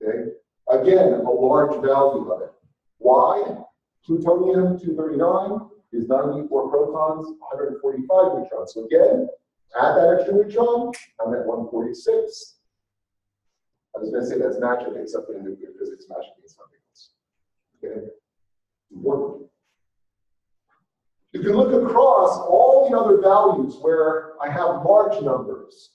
Okay? Again, a large value of it. Why? Plutonium-239 is 94 protons, 145 neutrons. So again, add that extra neutron, I'm at 146. I was going to say that's magic, except for in nuclear physics, magic means something else. Okay? Important. You can look across all the other values where I have large numbers.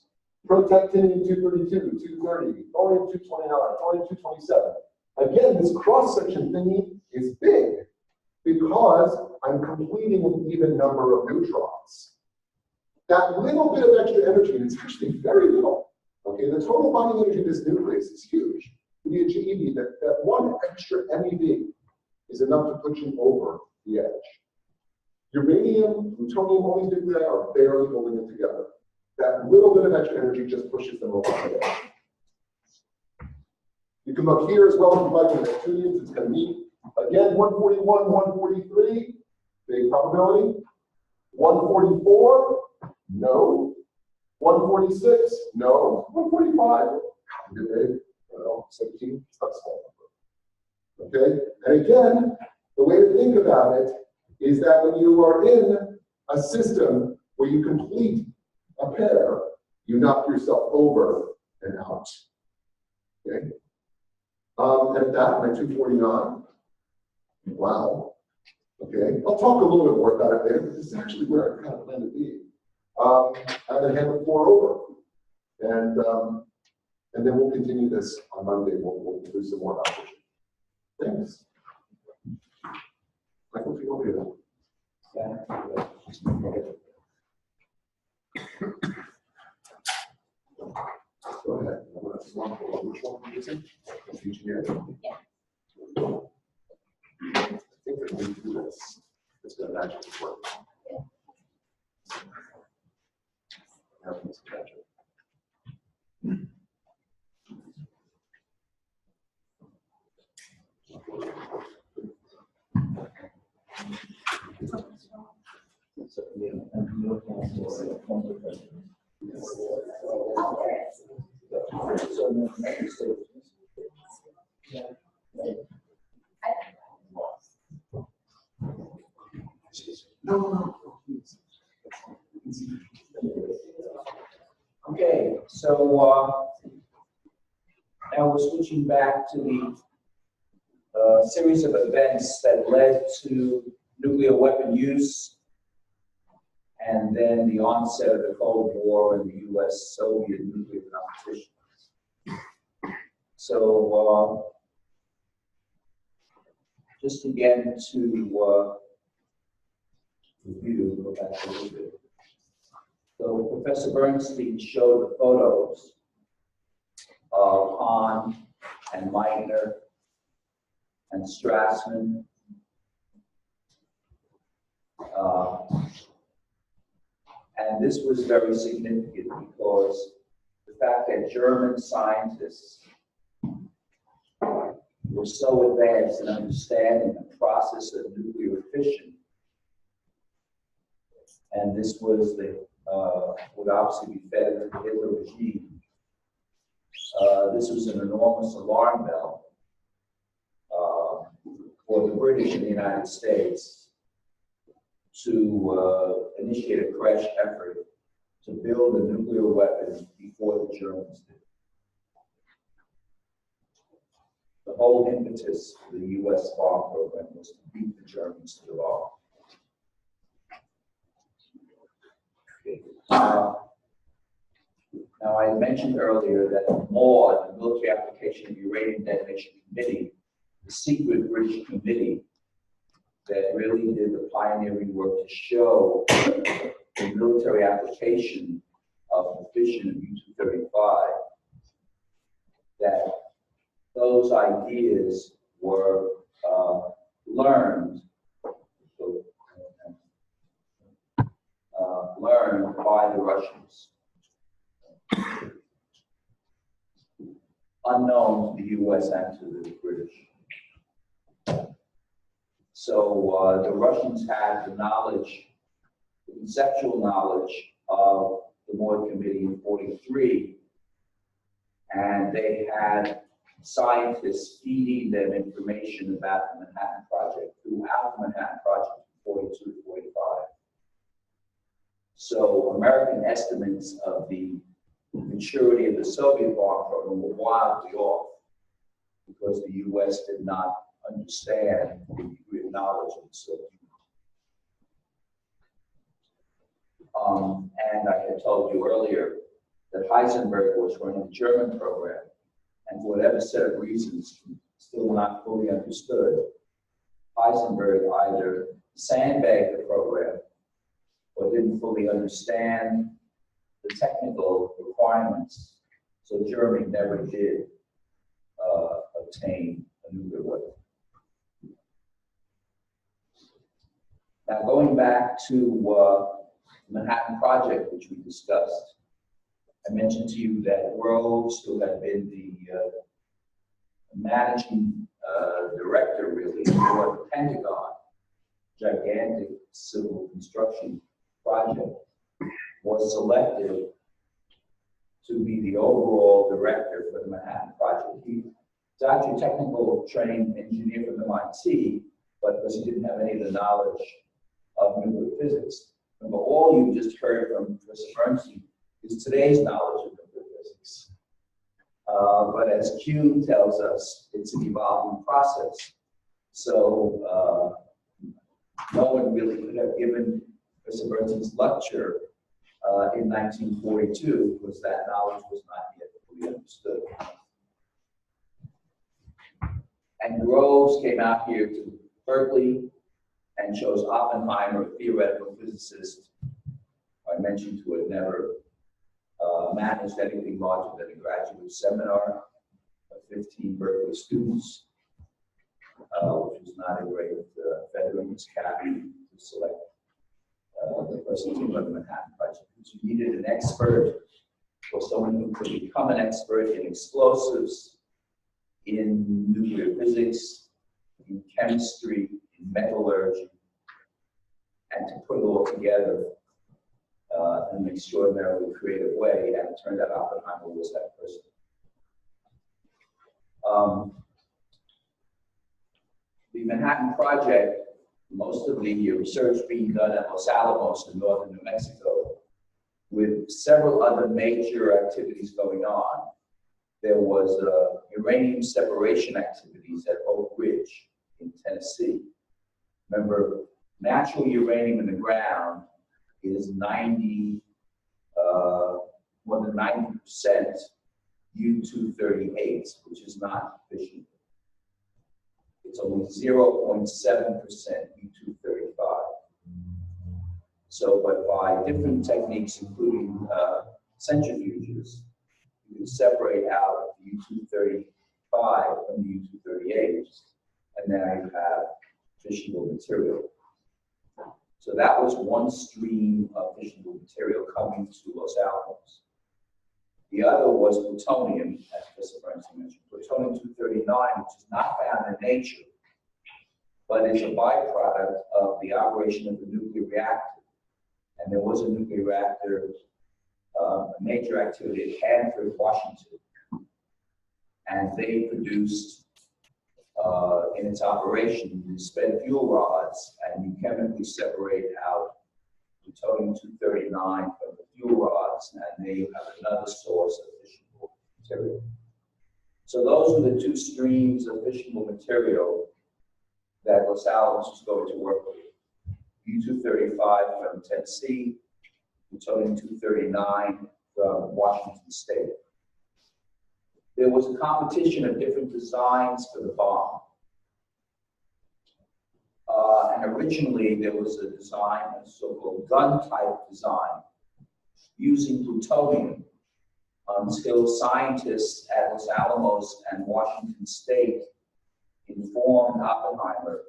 Protactinium-232, 230, thorium-229, thorium-227. Again, this cross-section thingy is big because I'm completing an even number of neutrons. That little bit of extra energy, and it's actually very little. Okay, the total binding energy of this nucleus is huge. To be a GeV, that one extra MeV is enough to put you over the edge. Uranium, plutonium, all these nuclei are barely holding it together. That little bit of extra energy just pushes them over the edge. You can look here as well if you like in the neptuniums, it's going to meet. Again, 141, 143, big probability. 144, no. 146, no. 145, kind of big. 17, it's not a small number. Okay? And again, the way to think about it is that when you are in a system where you complete a pair, you knock yourself over and out. Okay? And at that, my 249. Wow. Okay. I'll talk a little bit more about it later, but this is actually where I kind of plan to be. I'm going to hand the floor over. And then we'll continue this on Monday. We'll do some more about it. Thanks. Michael, if you want to. Go ahead. Which one are you using? Engineering. Yeah. I think that we do this. It's going to magically work. Now it's magic. No, please. Okay, so now we're switching back to the series of events that led to nuclear weapon use and then the onset of the Cold War and the US-Soviet nuclear competition. So just again to review, go back a little bit. So Professor Bernstein showed the photos of Hahn and Meitner and Strassman. And this was very significant because the fact that German scientists were so advanced in understanding the process of nuclear fission, and this was the would obviously be fed into the Hitler regime. This was an enormous alarm bell for the British in the United States to initiate a crash effort to build a nuclear weapon before the Germans did. The whole impetus for the US bomb program was to beat the Germans to the bomb. Now, I mentioned earlier that the MAUD, the Military Application of Uranium Detonation Committee, the secret British committee that really did the pioneering work to show the military application of the fission of U-235, that those ideas were learned by the Russians, unknown to the US and to the British. So the Russians had the knowledge, the conceptual knowledge of the Moore Committee in 43, and they had scientists feeding them information about the Manhattan Project throughout the Manhattan Project from 42 to 45. So American estimates of the maturity of the Soviet bomb program were wildly off because the US did not understand the degree of knowledge of the Soviet Union. And I had told you earlier that Heisenberg was running the German program, and for whatever set of reasons, still not fully understood, Heisenberg either sandbagged the program or didn't fully understand the technical requirements. So Germany never did obtain a nuclear weapon. Now, going back to the Manhattan Project, which we discussed, I mentioned to you that Groves, who had been the managing director, really, for the Pentagon, gigantic civil construction project, was selected to be the overall director for the Manhattan Project. He was actually a technical trained engineer from MIT, but because he didn't have any of the knowledge of nuclear physics. Remember, all you just heard from Professor Bernstein is today's knowledge of nuclear physics. But as Kuhn tells us, it's an evolving process. So no one really could have given Professor Bernstein's lecture in 1942 because that knowledge was not yet fully understood. And Groves came out here to Berkeley and chose Oppenheimer, a theoretical physicist I mentioned, who had never managed anything larger than a graduate seminar of 15 Berkeley students, which was not a great feather in his cap to select the person to run the Manhattan Project. You needed an expert, or someone who could become an expert in explosives, in nuclear physics, in chemistry, in metallurgy, and to put it all together in an extraordinarily creative way. And it turned out Oppenheimer was that person. The Manhattan Project, most of the research being done at Los Alamos in northern New Mexico, with several other major activities going on. There was uranium separation activities at Oak Ridge in Tennessee. Remember, natural uranium in the ground is more than 90% U-238, which is not fission. It's only 0.7% U-235. So, but by different techniques, including centrifuges, you can separate out the U-235 from the U-238, and now you have fissionable material. So that was one stream of fissionable material coming to Los Alamos. The other was plutonium, as Professor Bernstein mentioned, plutonium-239, which is not found in nature, but is a byproduct of the operation of the nuclear reactor. And there was a nuclear reactor, a major activity at Hanford, Washington. And they produced, in its operation, you spent fuel rods and you chemically separate out plutonium-239 from the fuel rods, and they have another source of fissionable material. So those were the two streams of fissionable material that Los Alamos was going to work with. U-235 from Tennessee, plutonium-239 from Washington State. There was a competition of different designs for the bomb. And originally there was a design, a so-called gun-type design, using plutonium, until scientists at Los Alamos and Washington State informed Oppenheimer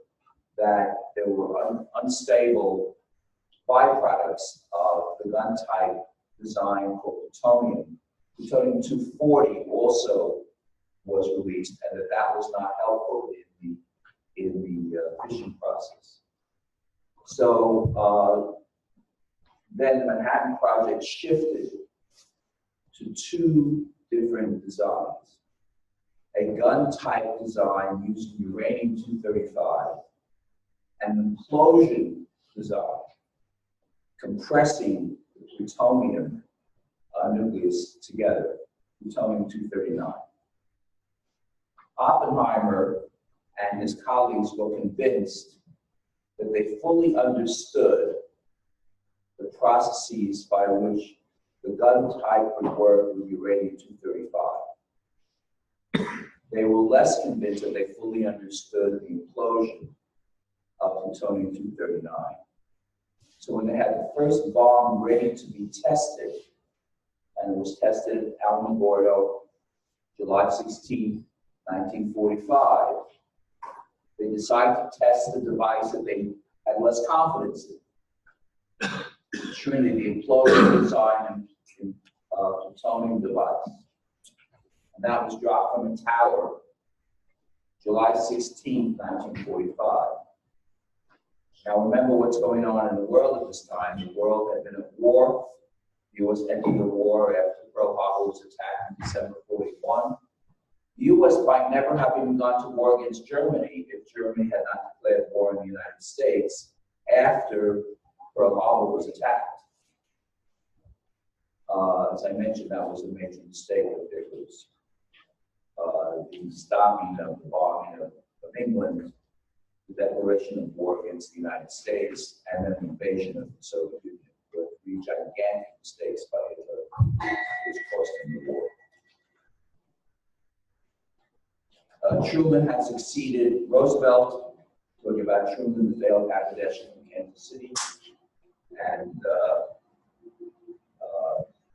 that there were unstable byproducts of the gun-type design for plutonium. Plutonium-240 also was released, and that was not helpful in the fission process. So then the Manhattan Project shifted to two different designs. A gun-type design using uranium-235, and an implosion design compressing the plutonium nucleus together, plutonium-239. Oppenheimer and his colleagues were convinced that they fully understood the processes by which the gun type would work with uranium-235. They were less convinced that they fully understood the implosion of plutonium-239. So when they had the first bomb ready to be tested, and it was tested at Alamogordo, July 16, 1945, they decided to test the device that they had less confidence in. Trinity, the implosion design and plutonium device. And that was dropped from a tower, July 16, 1945. Now remember what's going on in the world at this time. The world had been at war. The U.S. entered the war after Pearl Harbor was attacked in December 41. The U.S. might never have even gone to war against Germany if Germany had not declared war on the United States after Pearl Harbor was attacked. As I mentioned, that was a major mistake. It was the stopping of the bombing of England, the declaration of war against the United States, and then the invasion of the Soviet Union, were three gigantic mistakes by Hitler, which cost him the war. Truman had succeeded Roosevelt, talking about Truman, the failed haberdasher from Kansas City, and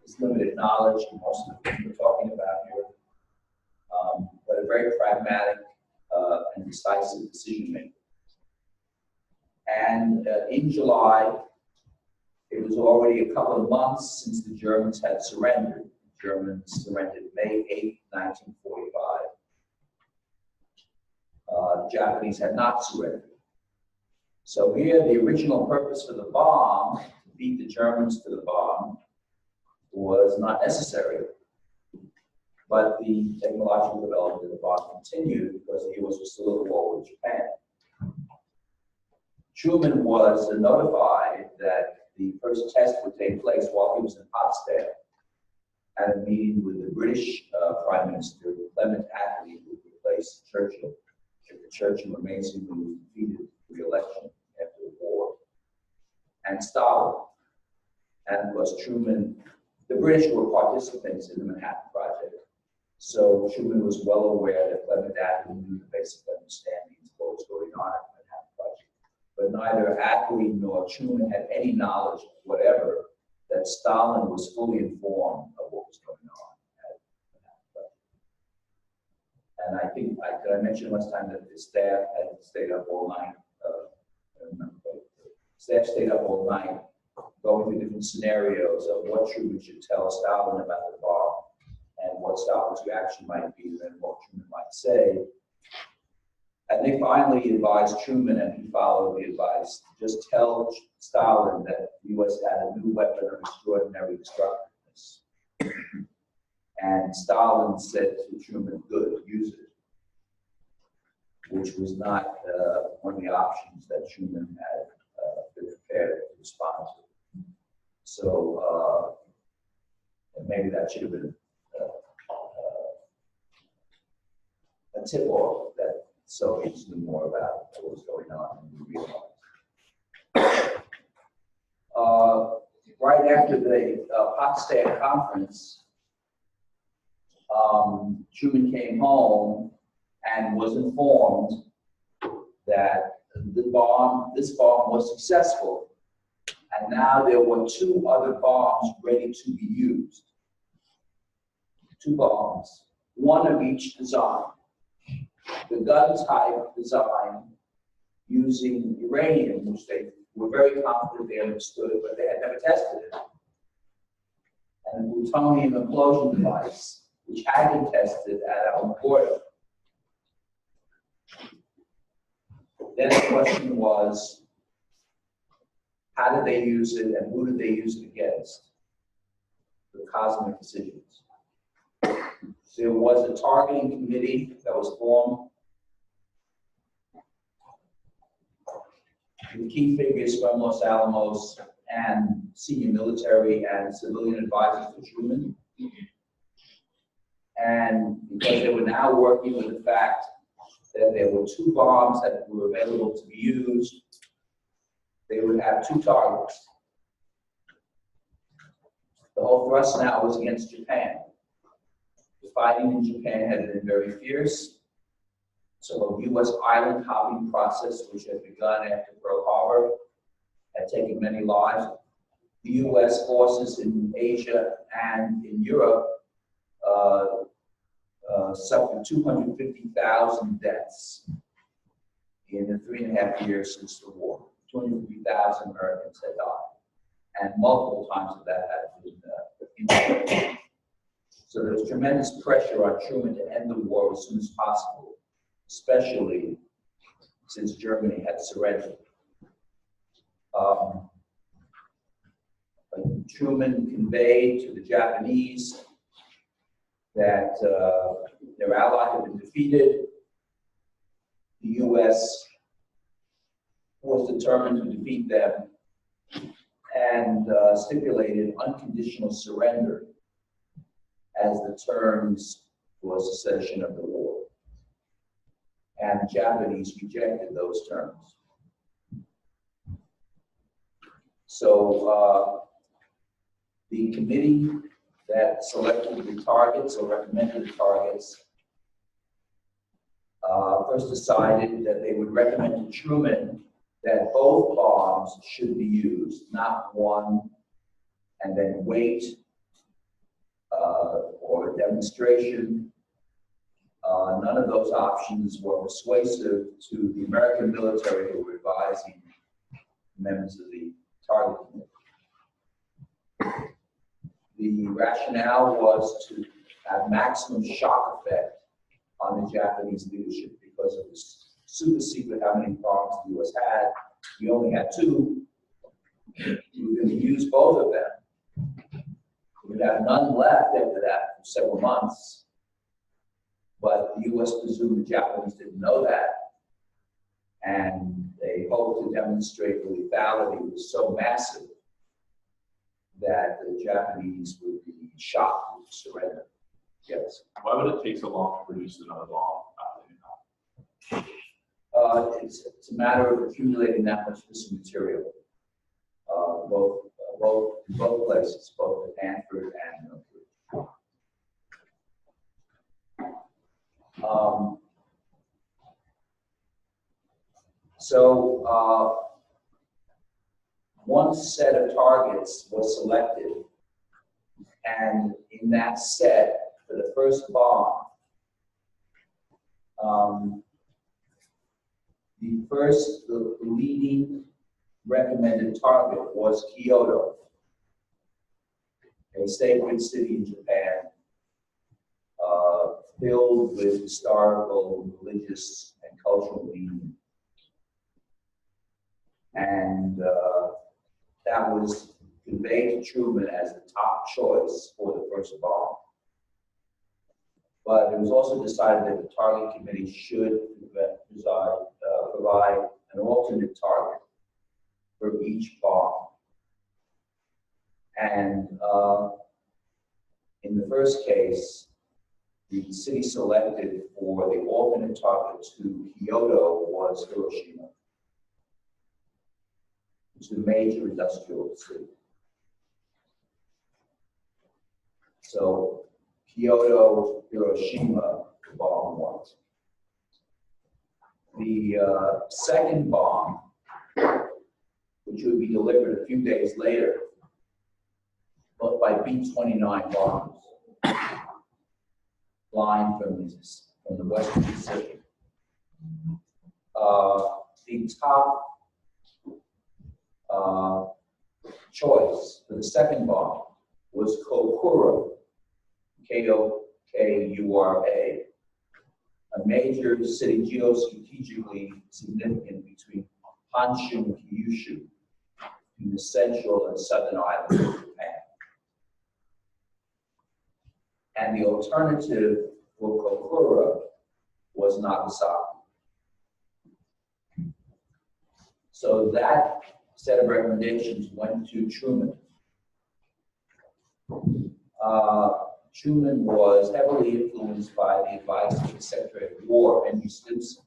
his limited knowledge, and most of the things we're talking about here, but a very pragmatic and decisive decision maker. And in July, it was already a couple of months since the Germans had surrendered. The Germans surrendered May 8, 1945. The Japanese had not surrendered. So here, the original purpose for the bomb, to beat the Germans to the bomb, was not necessary. But the technological development of the bomb continued because the U.S. was still at war with Japan. Truman was notified that the first test would take place while he was in Potsdam at a meeting with the British Prime Minister, Clement Attlee, who would replace Churchill if Churchill amazingly was defeated for re-election after the war, and Stalin. And of course, Truman, the British were participants in the Manhattan Project. So Truman was well aware that Clement Attlee knew the basic understanding of what was going on at the Manhattan Project. But neither Attlee nor Truman had any knowledge whatever that Stalin was fully informed of what was going on at the Manhattan Project. And I think, did I mention last time that the staff had stayed up all night? I don't remember, but the staff stayed up all night going through different scenarios of what Truman should tell Stalin about the bomb, and what Stalin's reaction might be, and what Truman might say. And they finally advised Truman, and he followed the advice, just tell Stalin that the U.S. had a new weapon of extraordinary destructiveness. And Stalin said to Truman, good, use it, which was not one of the options that Truman had been prepared to respond to. So maybe that should have been a tip-off that Soviets knew more about what was going on than we realized. Right after the Potsdam conference, Truman came home and was informed that this bomb was successful. And now there were 2 other bombs ready to be used. 2 bombs, one of each design. The gun type design using uranium, which they were very confident they understood, but they had never tested it. And the plutonium implosion device, which had been tested at our border. Then the question was, how did they use it and who did they use it against? The cosmic decisions. There was a targeting committee that was formed. The key figures from Los Alamos and senior military and civilian advisors to Truman. And because they were now working with the fact that there were 2 bombs that were available to be used, they would have 2 targets. The whole thrust now was against Japan. The fighting in Japan had been very fierce. So a U.S. island hopping process, which had begun after Pearl Harbor, had taken many lives. The U.S. forces in Asia and in Europe suffered 250,000 deaths in the 3.5 years since the war. 250,000 Americans had died, and multiple times of that had been So there was tremendous pressure on Truman to end the war as soon as possible, especially since Germany had surrendered. Truman conveyed to the Japanese that their ally had been defeated. The U.S. was determined to defeat them and stipulated unconditional surrender as the terms for cessation of the war. And the Japanese rejected those terms. So the committee that selected the targets or recommended the targets first decided that they would recommend to Truman that both bombs should be used, not one, and then wait or a demonstration. None of those options were persuasive to the American military who were advising members of the target committee. The rationale was to have maximum shock effect on the Japanese leadership because it was super secret how many bombs the U.S. had. We only had 2. We were going to use both of them. We would have none left after that for several months. But the U.S. presumed the Japanese didn't know that. And they hoped to demonstrate the lethality was so massive that the Japanese would be shocked into surrender. Yes. Why would it take so long to produce another bomb? It's a matter of accumulating that much fissile material, both places, both at Hanford and Milford. One set of targets was selected, and in that set, for the first bomb, the leading recommended target was Kyoto, a sacred city in Japan, filled with historical, religious, and cultural meaning. And that was conveyed to Truman as the top choice for the first bomb. But it was also decided that the target committee should provide an alternate target for each bomb. And in the first case, the city selected for the alternate target to Kyoto was Hiroshima, which is a major industrial city. So Kyoto, Hiroshima, bomb 1. The second bomb, which would be delivered a few days later, but by B-29 bombers flying from the Western Pacific. The top choice for the second bomb was Kokura, K-O-K-U-R-A, a major city geostrategically significant between Honshu and Kyushu in the central and southern islands of Japan. And the alternative for Kokura was Nagasaki. So that set of recommendations went to Truman. Truman was heavily influenced by the advice of the Secretary of War, Henry Stimson.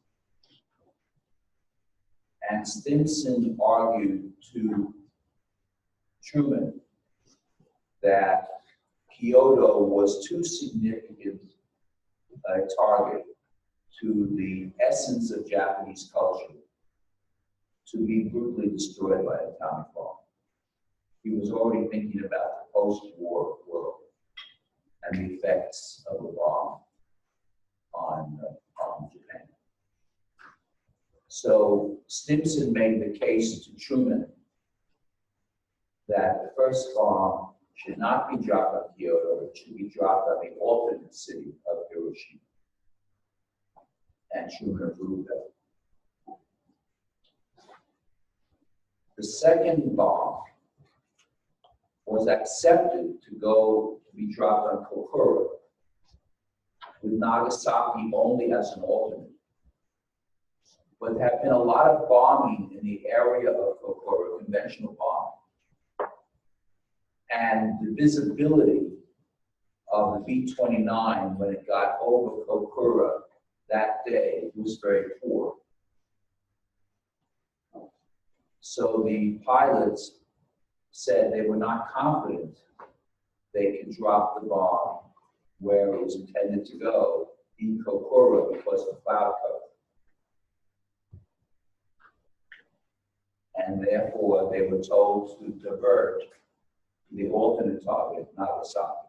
And Stimson argued to Truman that Kyoto was too significant a target to the essence of Japanese culture to be brutally destroyed by an atomic bomb. He was already thinking about the post-war world and the effects of a bomb on Japan. So Stimson made the case to Truman that the first bomb should not be dropped on Kyoto, it should be dropped on the alternate city of Hiroshima. And Truman approved that. The second bomb was accepted to be dropped on Kokura, with Nagasaki only as an alternate. But there have been a lot of bombing in the area of Kokura, conventional bombing. And the visibility of the B-29 when it got over Kokura that day was very poor. So the pilots said they were not confident they could drop the bomb where it was intended to go in Kokura because of cloud cover. And therefore, they were told to divert to the alternate target, Nagasaki.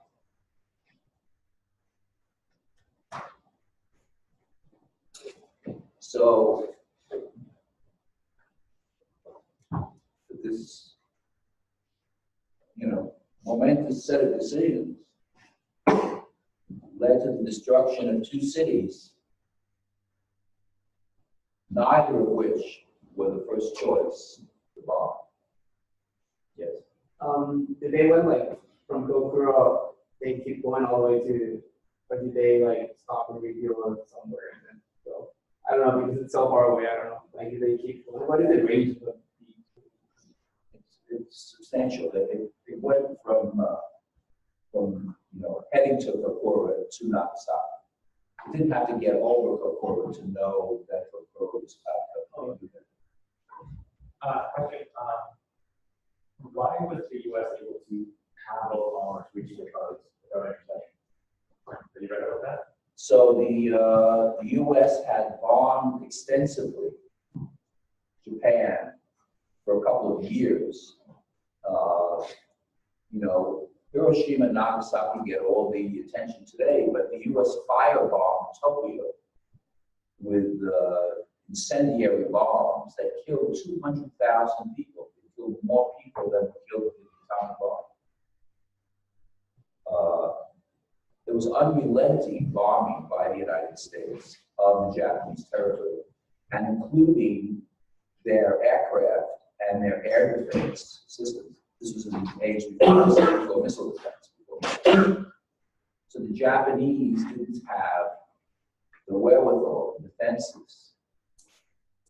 So, this, momentous set of decisions led to the destruction of two cities, neither of which were the first choice to bomb. Yes. Did they went from Kokura, they keep going all the way to, or did they stop and refuel somewhere and then go? I don't know because it's so far away. I don't know. Did they keep going? What is the range of the? It's substantial. They went from heading to Kokura to Nagasaki. You didn't have to get over Kokura to know that Kokura was about to Okay. Why was the U.S. able to have those bombers reach their targets without interception? Have you read about that? So the U.S. had bombed extensively Japan for a couple of years. Hiroshima and Nagasaki get all the attention today, but the U.S. firebombed Tokyo with incendiary bombs that killed 200,000 people. It killed more people than were killed with the atomic bomb. There was unrelenting bombing by the United States of the Japanese territory, and including their aircraft and their air defense systems. This was in the age before missile defense. So the Japanese didn't have the wherewithal, the defenses,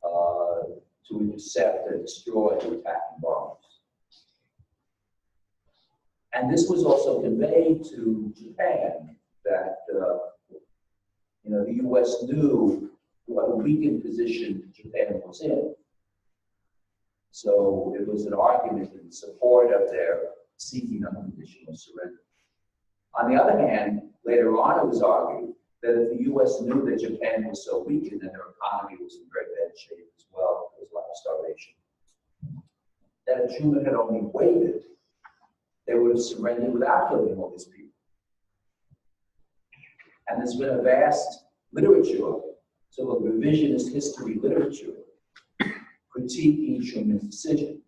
to intercept and destroy the attacking bombers. And this was also conveyed to Japan that the U.S. knew what a weakened position Japan was in. So it was an argument in support of their seeking unconditional surrender. On the other hand, later on it was argued that if the US knew that Japan was so weakened and their economy was in very bad shape as well, there was a lot of starvation, that if Truman had only waited, they would have surrendered without killing all these people. And there's been a vast literature, sort of revisionist history literature, critiquing Truman's decision.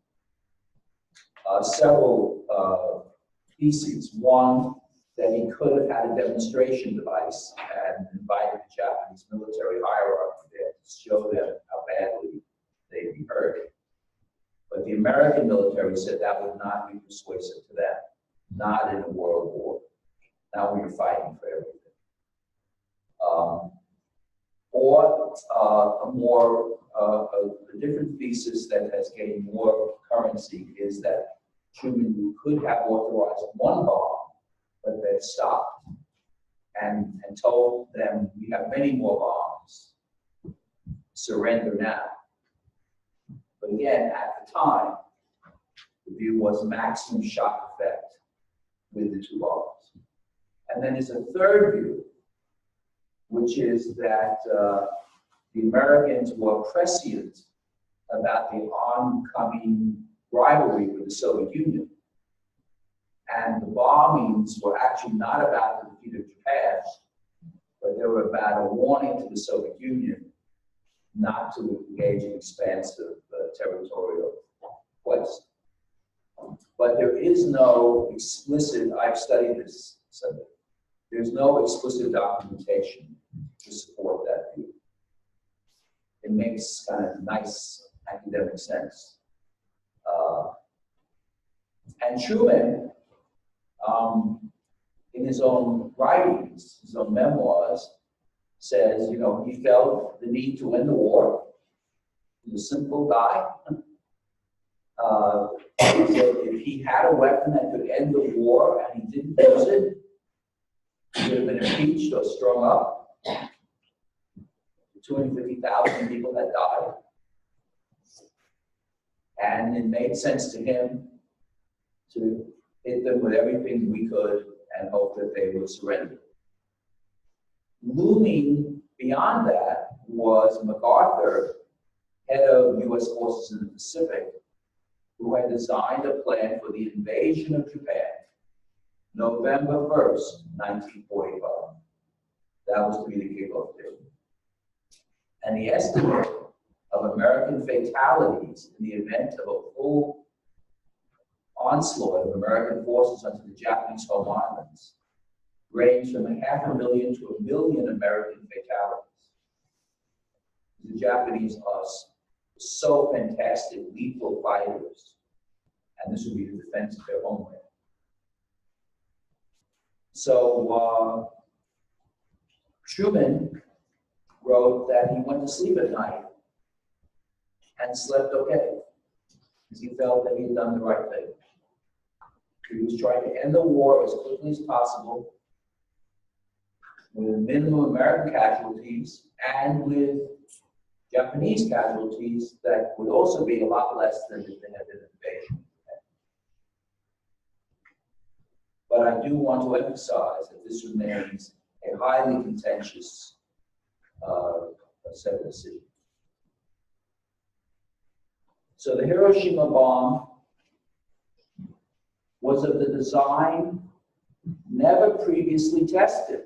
Several theses. One, that he could have had a demonstration device and invited the Japanese military hierarchy there to show them how badly they'd be hurt. But the American military said that would not be persuasive to them, not in a world war. Now we are fighting for everything. Or a different thesis that has gained more currency is that Truman could have authorized one bomb, but then stopped and told them, we have many more bombs, surrender now. But again, at the time, the view was maximum shock effect with the two bombs. And then there's a third view, which is that the Americans were prescient about the oncoming rivalry with the Soviet Union. And the bombings were actually not about the defeat of Japan, but they were about a warning to the Soviet Union not to engage in expansive territorial quest. But there is no explicit, I've studied this subject, there's no explicit documentation to support that view. It makes kind of nice academic sense. And Truman, in his own writings, his own memoirs, says, you know, he felt the need to end the war. He was a simple guy. He said if he had a weapon that could end the war and he didn't use it, he would have been impeached or strung up. 250,000 people had died. And it made sense to him to hit them with everything we could and hope that they would surrender. Looming beyond that was MacArthur, head of US forces in the Pacific, who had designed a plan for the invasion of Japan, November 1st, 1945. That was to be the kickoff date. And the estimate of American fatalities in the event of a full onslaught of American forces onto the Japanese home islands ranged from 500,000 to 1 million American fatalities. The Japanese are so fantastic, lethal fighters, and this would be the defense of their homeland. So Truman wrote that he went to sleep at night and slept okay, because he felt that he had done the right thing. He was trying to end the war as quickly as possible with minimum American casualties and with Japanese casualties that would also be a lot less than if they had been invasion. But I do want to emphasize that this remains a highly contentious set of decisions. So the Hiroshima bomb was of the design never previously tested.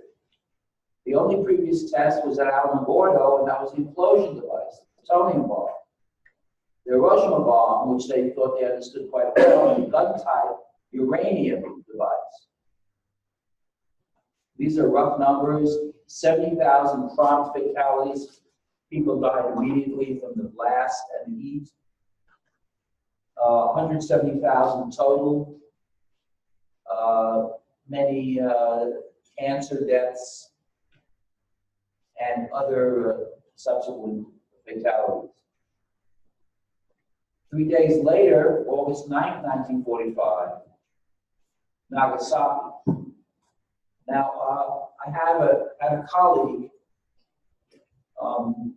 The only previous test was at Alamogordo, and that was the implosion device, the plutonium bomb. The Hiroshima bomb, which they thought they understood quite well, the gun-type uranium device. These are rough numbers, 70,000 prompt fatalities. People died immediately from the blast and the heat. 170,000 total. Many cancer deaths and other subsequent fatalities. 3 days later, August 9th, 1945, Nagasaki. Now, I had a colleague who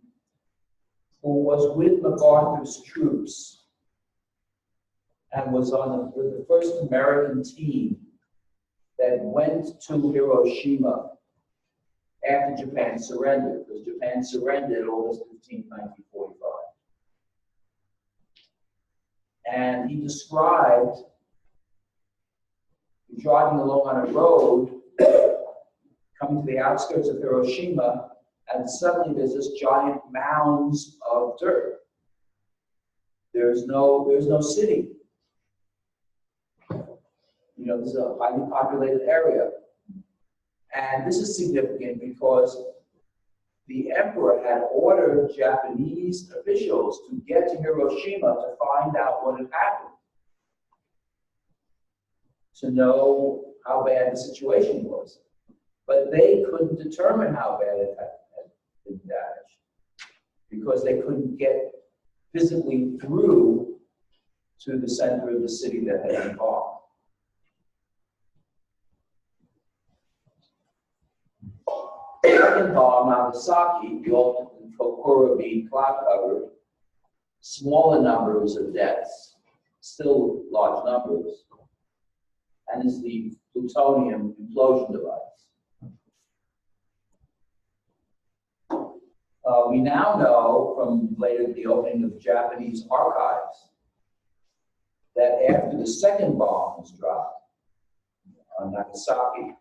was with MacArthur's troops and was on the first American team that went to Hiroshima after Japan surrendered, because Japan surrendered August 15, 1945. And he described driving along on a road, coming to the outskirts of Hiroshima, and suddenly there's this giant mounds of dirt. There's no city. You know, this is a highly populated area. And this is significant because the emperor had ordered Japanese officials to get to Hiroshima to find out what had happened, to know how bad the situation was. But they couldn't determine how bad it had been damaged because they couldn't get physically through to the center of the city that had been bombed. The second bomb, Nagasaki, the ultimate Kokura being cloud covered, smaller numbers of deaths, still large numbers, and is the plutonium implosion device. We now know from later the opening of Japanese archives that after the second bomb was dropped on Nagasaki,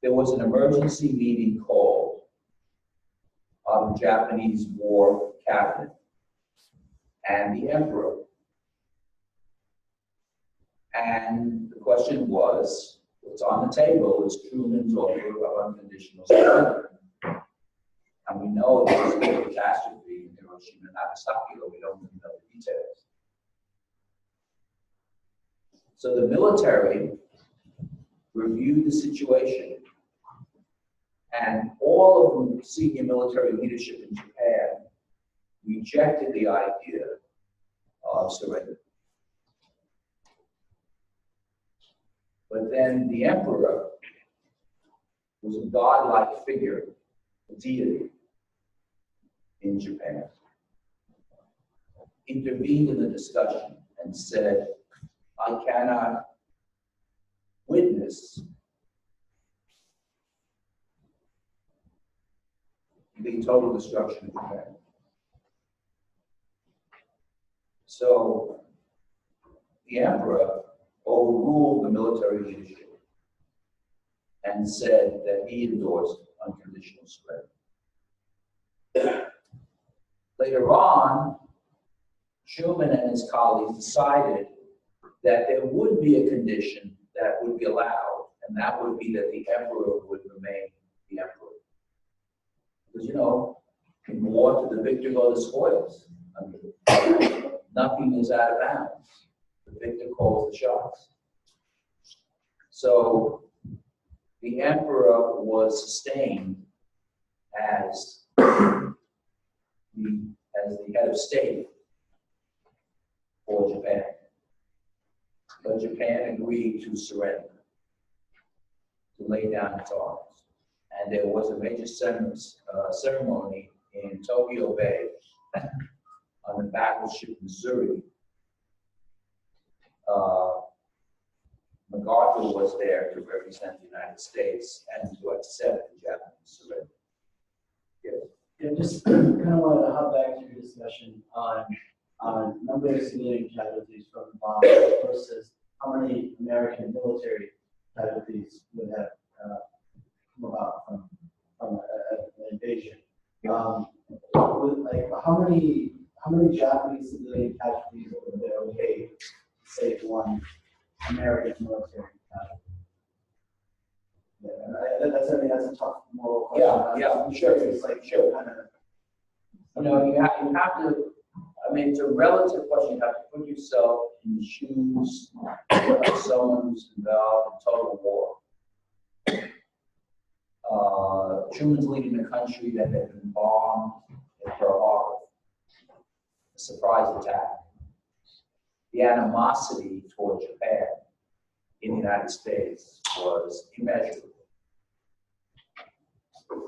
there was an emergency meeting called of the Japanese War Cabinet and the Emperor. And the question was, what's on the table is Truman's offer of unconditional surrender. And we know there was a catastrophe in Hiroshima and Nagasaki, but we don't really know the details. So the military reviewed the situation, and all of the senior military leadership in Japan rejected the idea of surrender. But then the emperor was a godlike figure, a deity in Japan, intervened in the discussion and said, I cannot witness the total destruction of Japan. So the emperor overruled the military leadership and said that he endorsed unconditional surrender. Later on, Truman and his colleagues decided that there would be a condition that would be allowed, and that would be that the emperor would remain the emperor. Because, you know, in war, to the victor go the spoils. I mean, nothing is out of bounds. The victor calls the shots. So the emperor was sustained as the head of state for Japan. But Japan agreed to surrender, to lay down its arms. And there was a major ceremony in Tokyo Bay on the battleship Missouri. MacArthur was there to represent the United States and to accept the Japanese surrender. Yes. Yeah, just kind of wanted to hop back to your discussion on number of civilian casualties from the bomb versus how many American military casualties would have come about from an invasion. Like how many Japanese civilian casualties would have been okay to save one American military casualty? Yeah, that's a tough moral question. Yeah, sure. It's like Sure. kind of. You know, you have to, I mean, it's a relative question. You have to put yourself in the shoes of someone who's involved in total war. Truman's leading a country that had been bombed in Pearl Harbor, a surprise attack. The animosity toward Japan in the United States was immeasurable.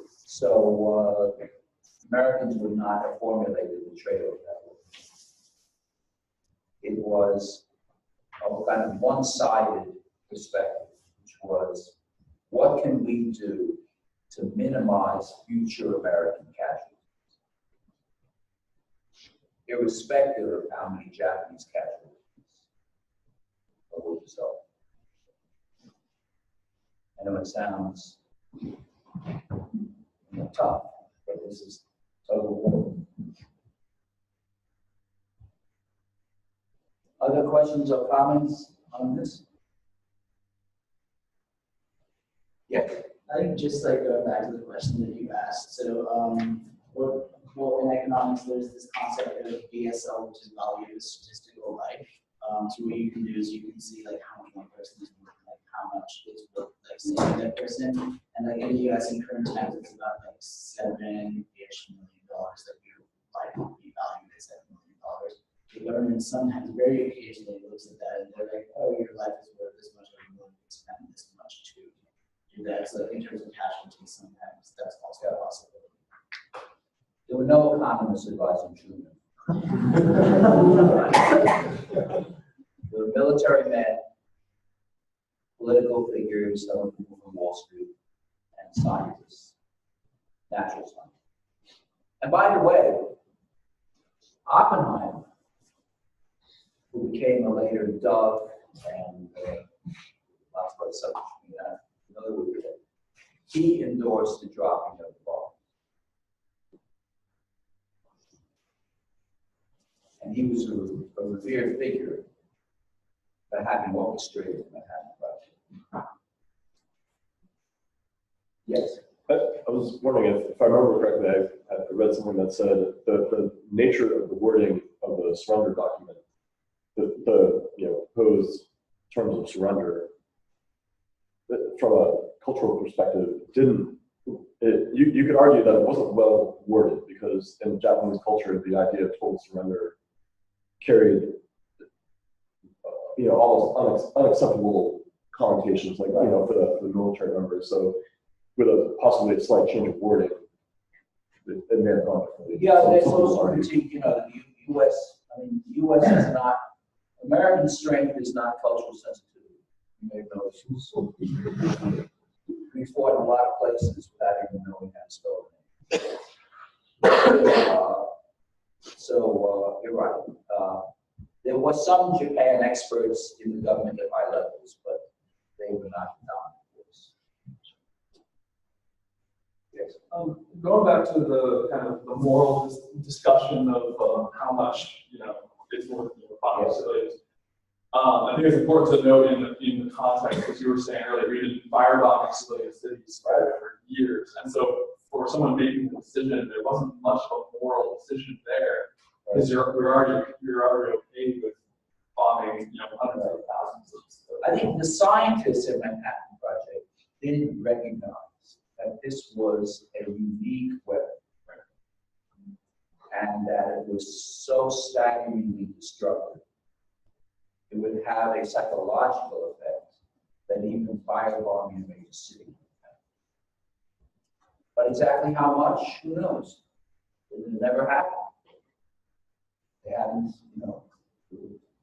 So Americans would not have formulated the trade-off that way. It was a kind of one-sided perspective, which was, what can we do to minimize future American casualties, irrespective of how many Japanese casualties will result. I know it sounds tough, but this is total war. Other questions or comments on this? Yes. I think just like going back to the question that you asked, so well, in economics, there's this concept of BSL, which is value of statistical life. So what you can do is you can see like how much one person is worth, like how much is worth, like saving that person. And like in the US in current times, it's about like $7-ish million that your life would be valued at $7 million. The government sometimes, very occasionally, looks at that and they're like, oh, your life is worth this much, or you're willing to spend this much to do that. So in terms of casualties, sometimes that's also a possibility. There were no economists advising Truman. There were military men, political figures, some of people from Wall Street, and scientists, natural scientists. And by the way, Oppenheimer, who became a later Dove and lots of other subjects, familiar with it, he endorsed the dropping of the bomb. And he was a revered figure for having orchestrated the Manhattan Project. Yes? I was wondering if I remember correctly, I read something that said the nature of the wording of the surrender document, the proposed terms of surrender, from a cultural perspective, you could argue that it wasn't well worded, because in Japanese culture, the idea of total surrender carried almost unacceptable connotations, like for the military members. So with possibly a slight change of wording, it may have gone differently. Yeah, there's also critique, the U.S. U.S. is not, American strength is not cultural sensitivity. You may notice. We fought in a lot of places without even knowing how to spell it. So you're right. There was some Japan experts in the government at high levels, but they were not dominant force. Yes. Going back to the kind of the moral discussion of how much it's worth bombing civilians. I think it's important to note in the context, as you were saying earlier, we didn't firebombing civilian cities for years, and so for someone making the decision, there wasn't much of a moral decision there, because you're already okay with bombing hundreds of thousands of civilians. I think the scientists at Manhattan Project didn't recognize that this was a unique weapon, and that it was so staggeringly destructive. It would have a psychological effect that even firebombing a major city would have. But exactly how much, who knows? It never happened. They hadn't,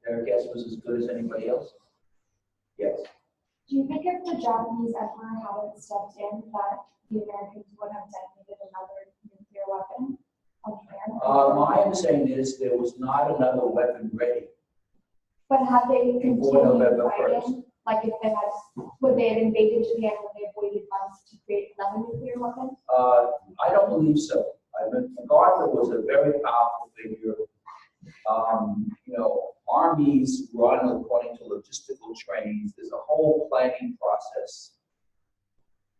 their guess was as good as anybody else. Yes. Do you think if the Japanese emperor hadn't stepped in, that the Americans would have detonated another nuclear weapon on hand? My understanding is there was not another weapon ready. But had they Before continued November fighting, like if they had, would they have invaded Japan, would they have waited months to create another nuclear weapon? I don't believe so. MacArthur was a very powerful figure. Armies run according to logistical trains. There's a whole planning process.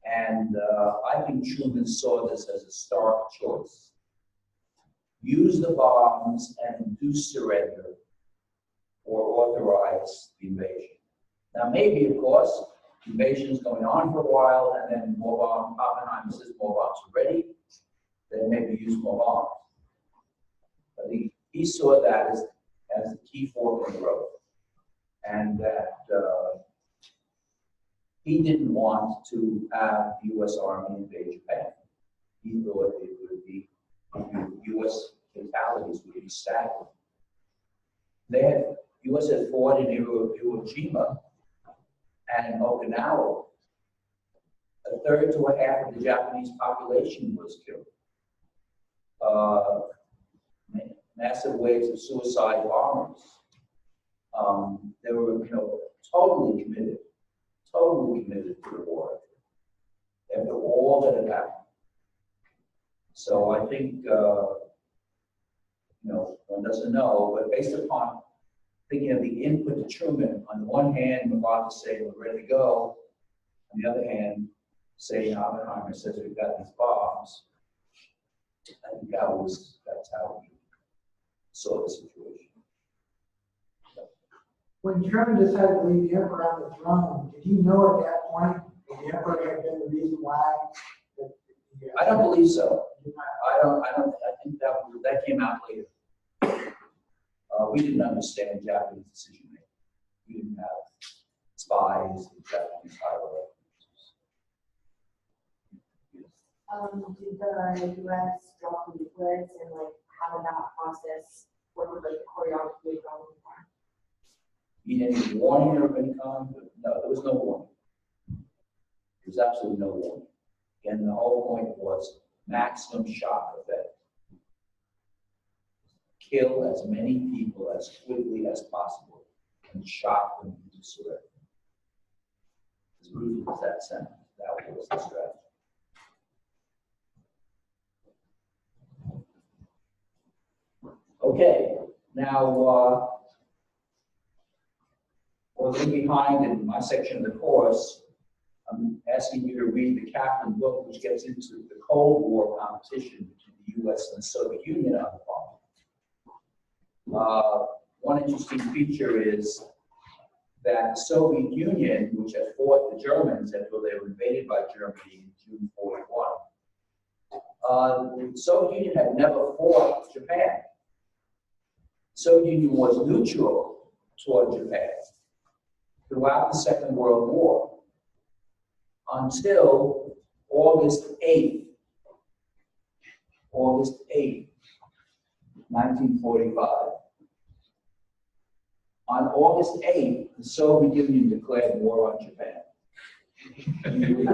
And I think Truman saw this as a stark choice. Use the bombs and induce surrender, or authorize the invasion. Now, maybe, of course, the invasion is going on for a while, and then more bombs, Oppenheimer says more bombs are ready, then maybe use more bombs. But he saw that as the key fork in the road, and that he didn't want to have the U.S. Army invade Japan. He thought it would be, U.S. fatalities would be staggering. U.S. had fought in Hiroshima and Okinawa a third to a half of the Japanese population was killed. Massive waves of suicide bombers. They were, totally committed to the war after all that had happened. So I think, one doesn't know, but based upon thinking of the input to Truman, on the one hand, McArthur saying we're ready to go, on the other hand, saying Oppenheimer says we've got these bombs. I think that's how we saw the situation. When Truman decided to leave the emperor on the throne, did he know at that point that the emperor had been the reason why? I don't believe so. I think that came out later. We didn't understand Japanese decision making. We didn't have spies and Japanese hierarchy. Did the U.S. drop leaflets and how did that process work with the choreography of drawing? Need any warning of any kind? No, there was no warning. There was absolutely no warning. And the whole point was maximum shock effect. Kill as many people as quickly as possible and shock them into surrender. As brutal as that sounds, that was the strategy. Okay, now, leaving behind in my section of the course, I'm asking you to read the Kaplan book, which gets into the Cold War competition between the U.S. and the Soviet Union on the bomb. One interesting feature is that the Soviet Union, which had fought the Germans until they were invaded by Germany in June 1941, the Soviet Union had never fought Japan. The Soviet Union was neutral toward Japan throughout the Second World War until August 8th, 1945. On August 8th, the Soviet Union declared war on Japan. And in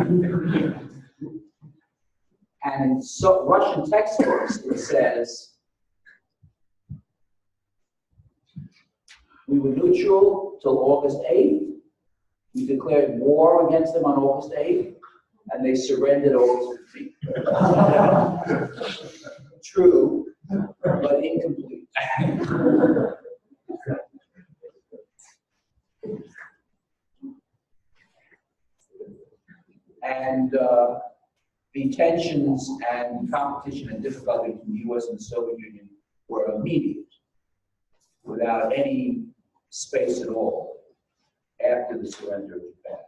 Russian textbooks, it says, we were neutral till August 8th. We declared war against them on August 8th, and they surrendered August 15th. True, but incomplete. And the tensions and competition and difficulty between the U.S. and the Soviet Union were immediate, without any space at all after the surrender of Japan.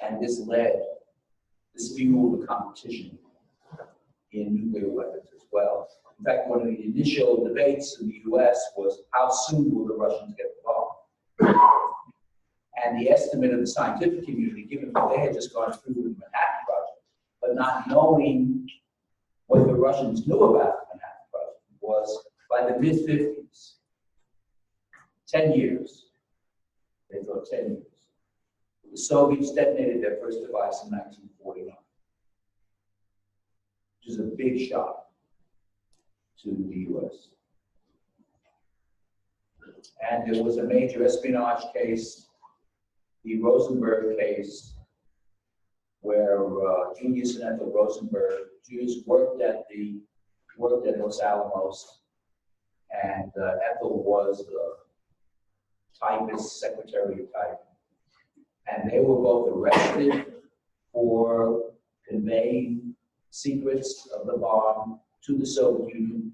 And this fueled the competition in nuclear weapons as well. In fact, one of the initial debates in the U.S. was how soon will the Russians get the bomb? And the estimate of the scientific community, given that they had just gone through the Manhattan Project, but not knowing what the Russians knew about the Manhattan Project, was by the mid-50s, 10 years. They thought 10 years. The Soviets detonated their first device in 1949, which is a big shock to the U.S. And there was a major espionage case, the Rosenberg case, where Julius and Ethel Rosenberg, Jews, worked at Los Alamos, and Ethel was the typist, secretary type, and they were both arrested for conveying secrets of the bomb to the Soviet Union,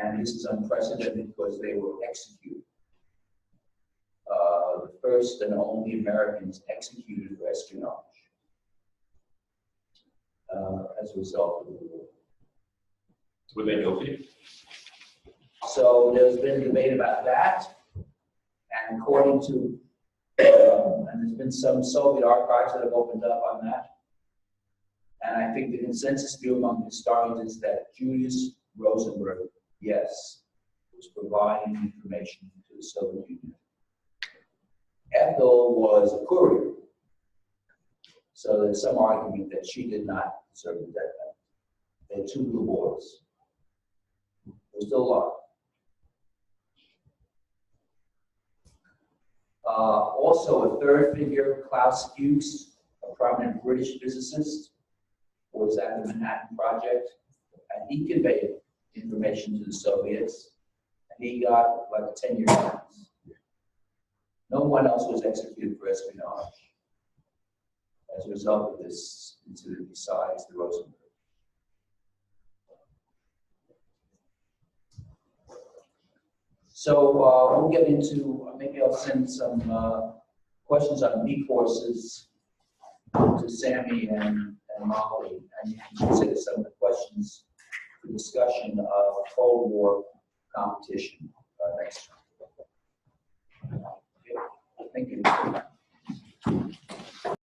and this is unprecedented because they were executed. The first and only Americans executed for espionage as a result of the war. Were they guilty? So there's been debate about that, and according to, and there's been some Soviet archives that have opened up on that, and I think the consensus view among historians is that Julius Rosenberg, yes, was providing information to the Soviet Union. Ethel was a courier, So there's some argument that she did not serve the death penalty. They had 2 little boys. They're still alive. Also, a third figure, Klaus Fuchs, a prominent British physicist, was at the Manhattan Project, and he conveyed information to the Soviets, and he got like a 10-year sentence. No one else was executed for espionage as a result of this incident besides the Rosenberg. So we'll get into, maybe I'll send some questions on B courses to Sammy and Molly, and you can consider some of the questions for discussion of Cold War competition next time. Okay. Thank you.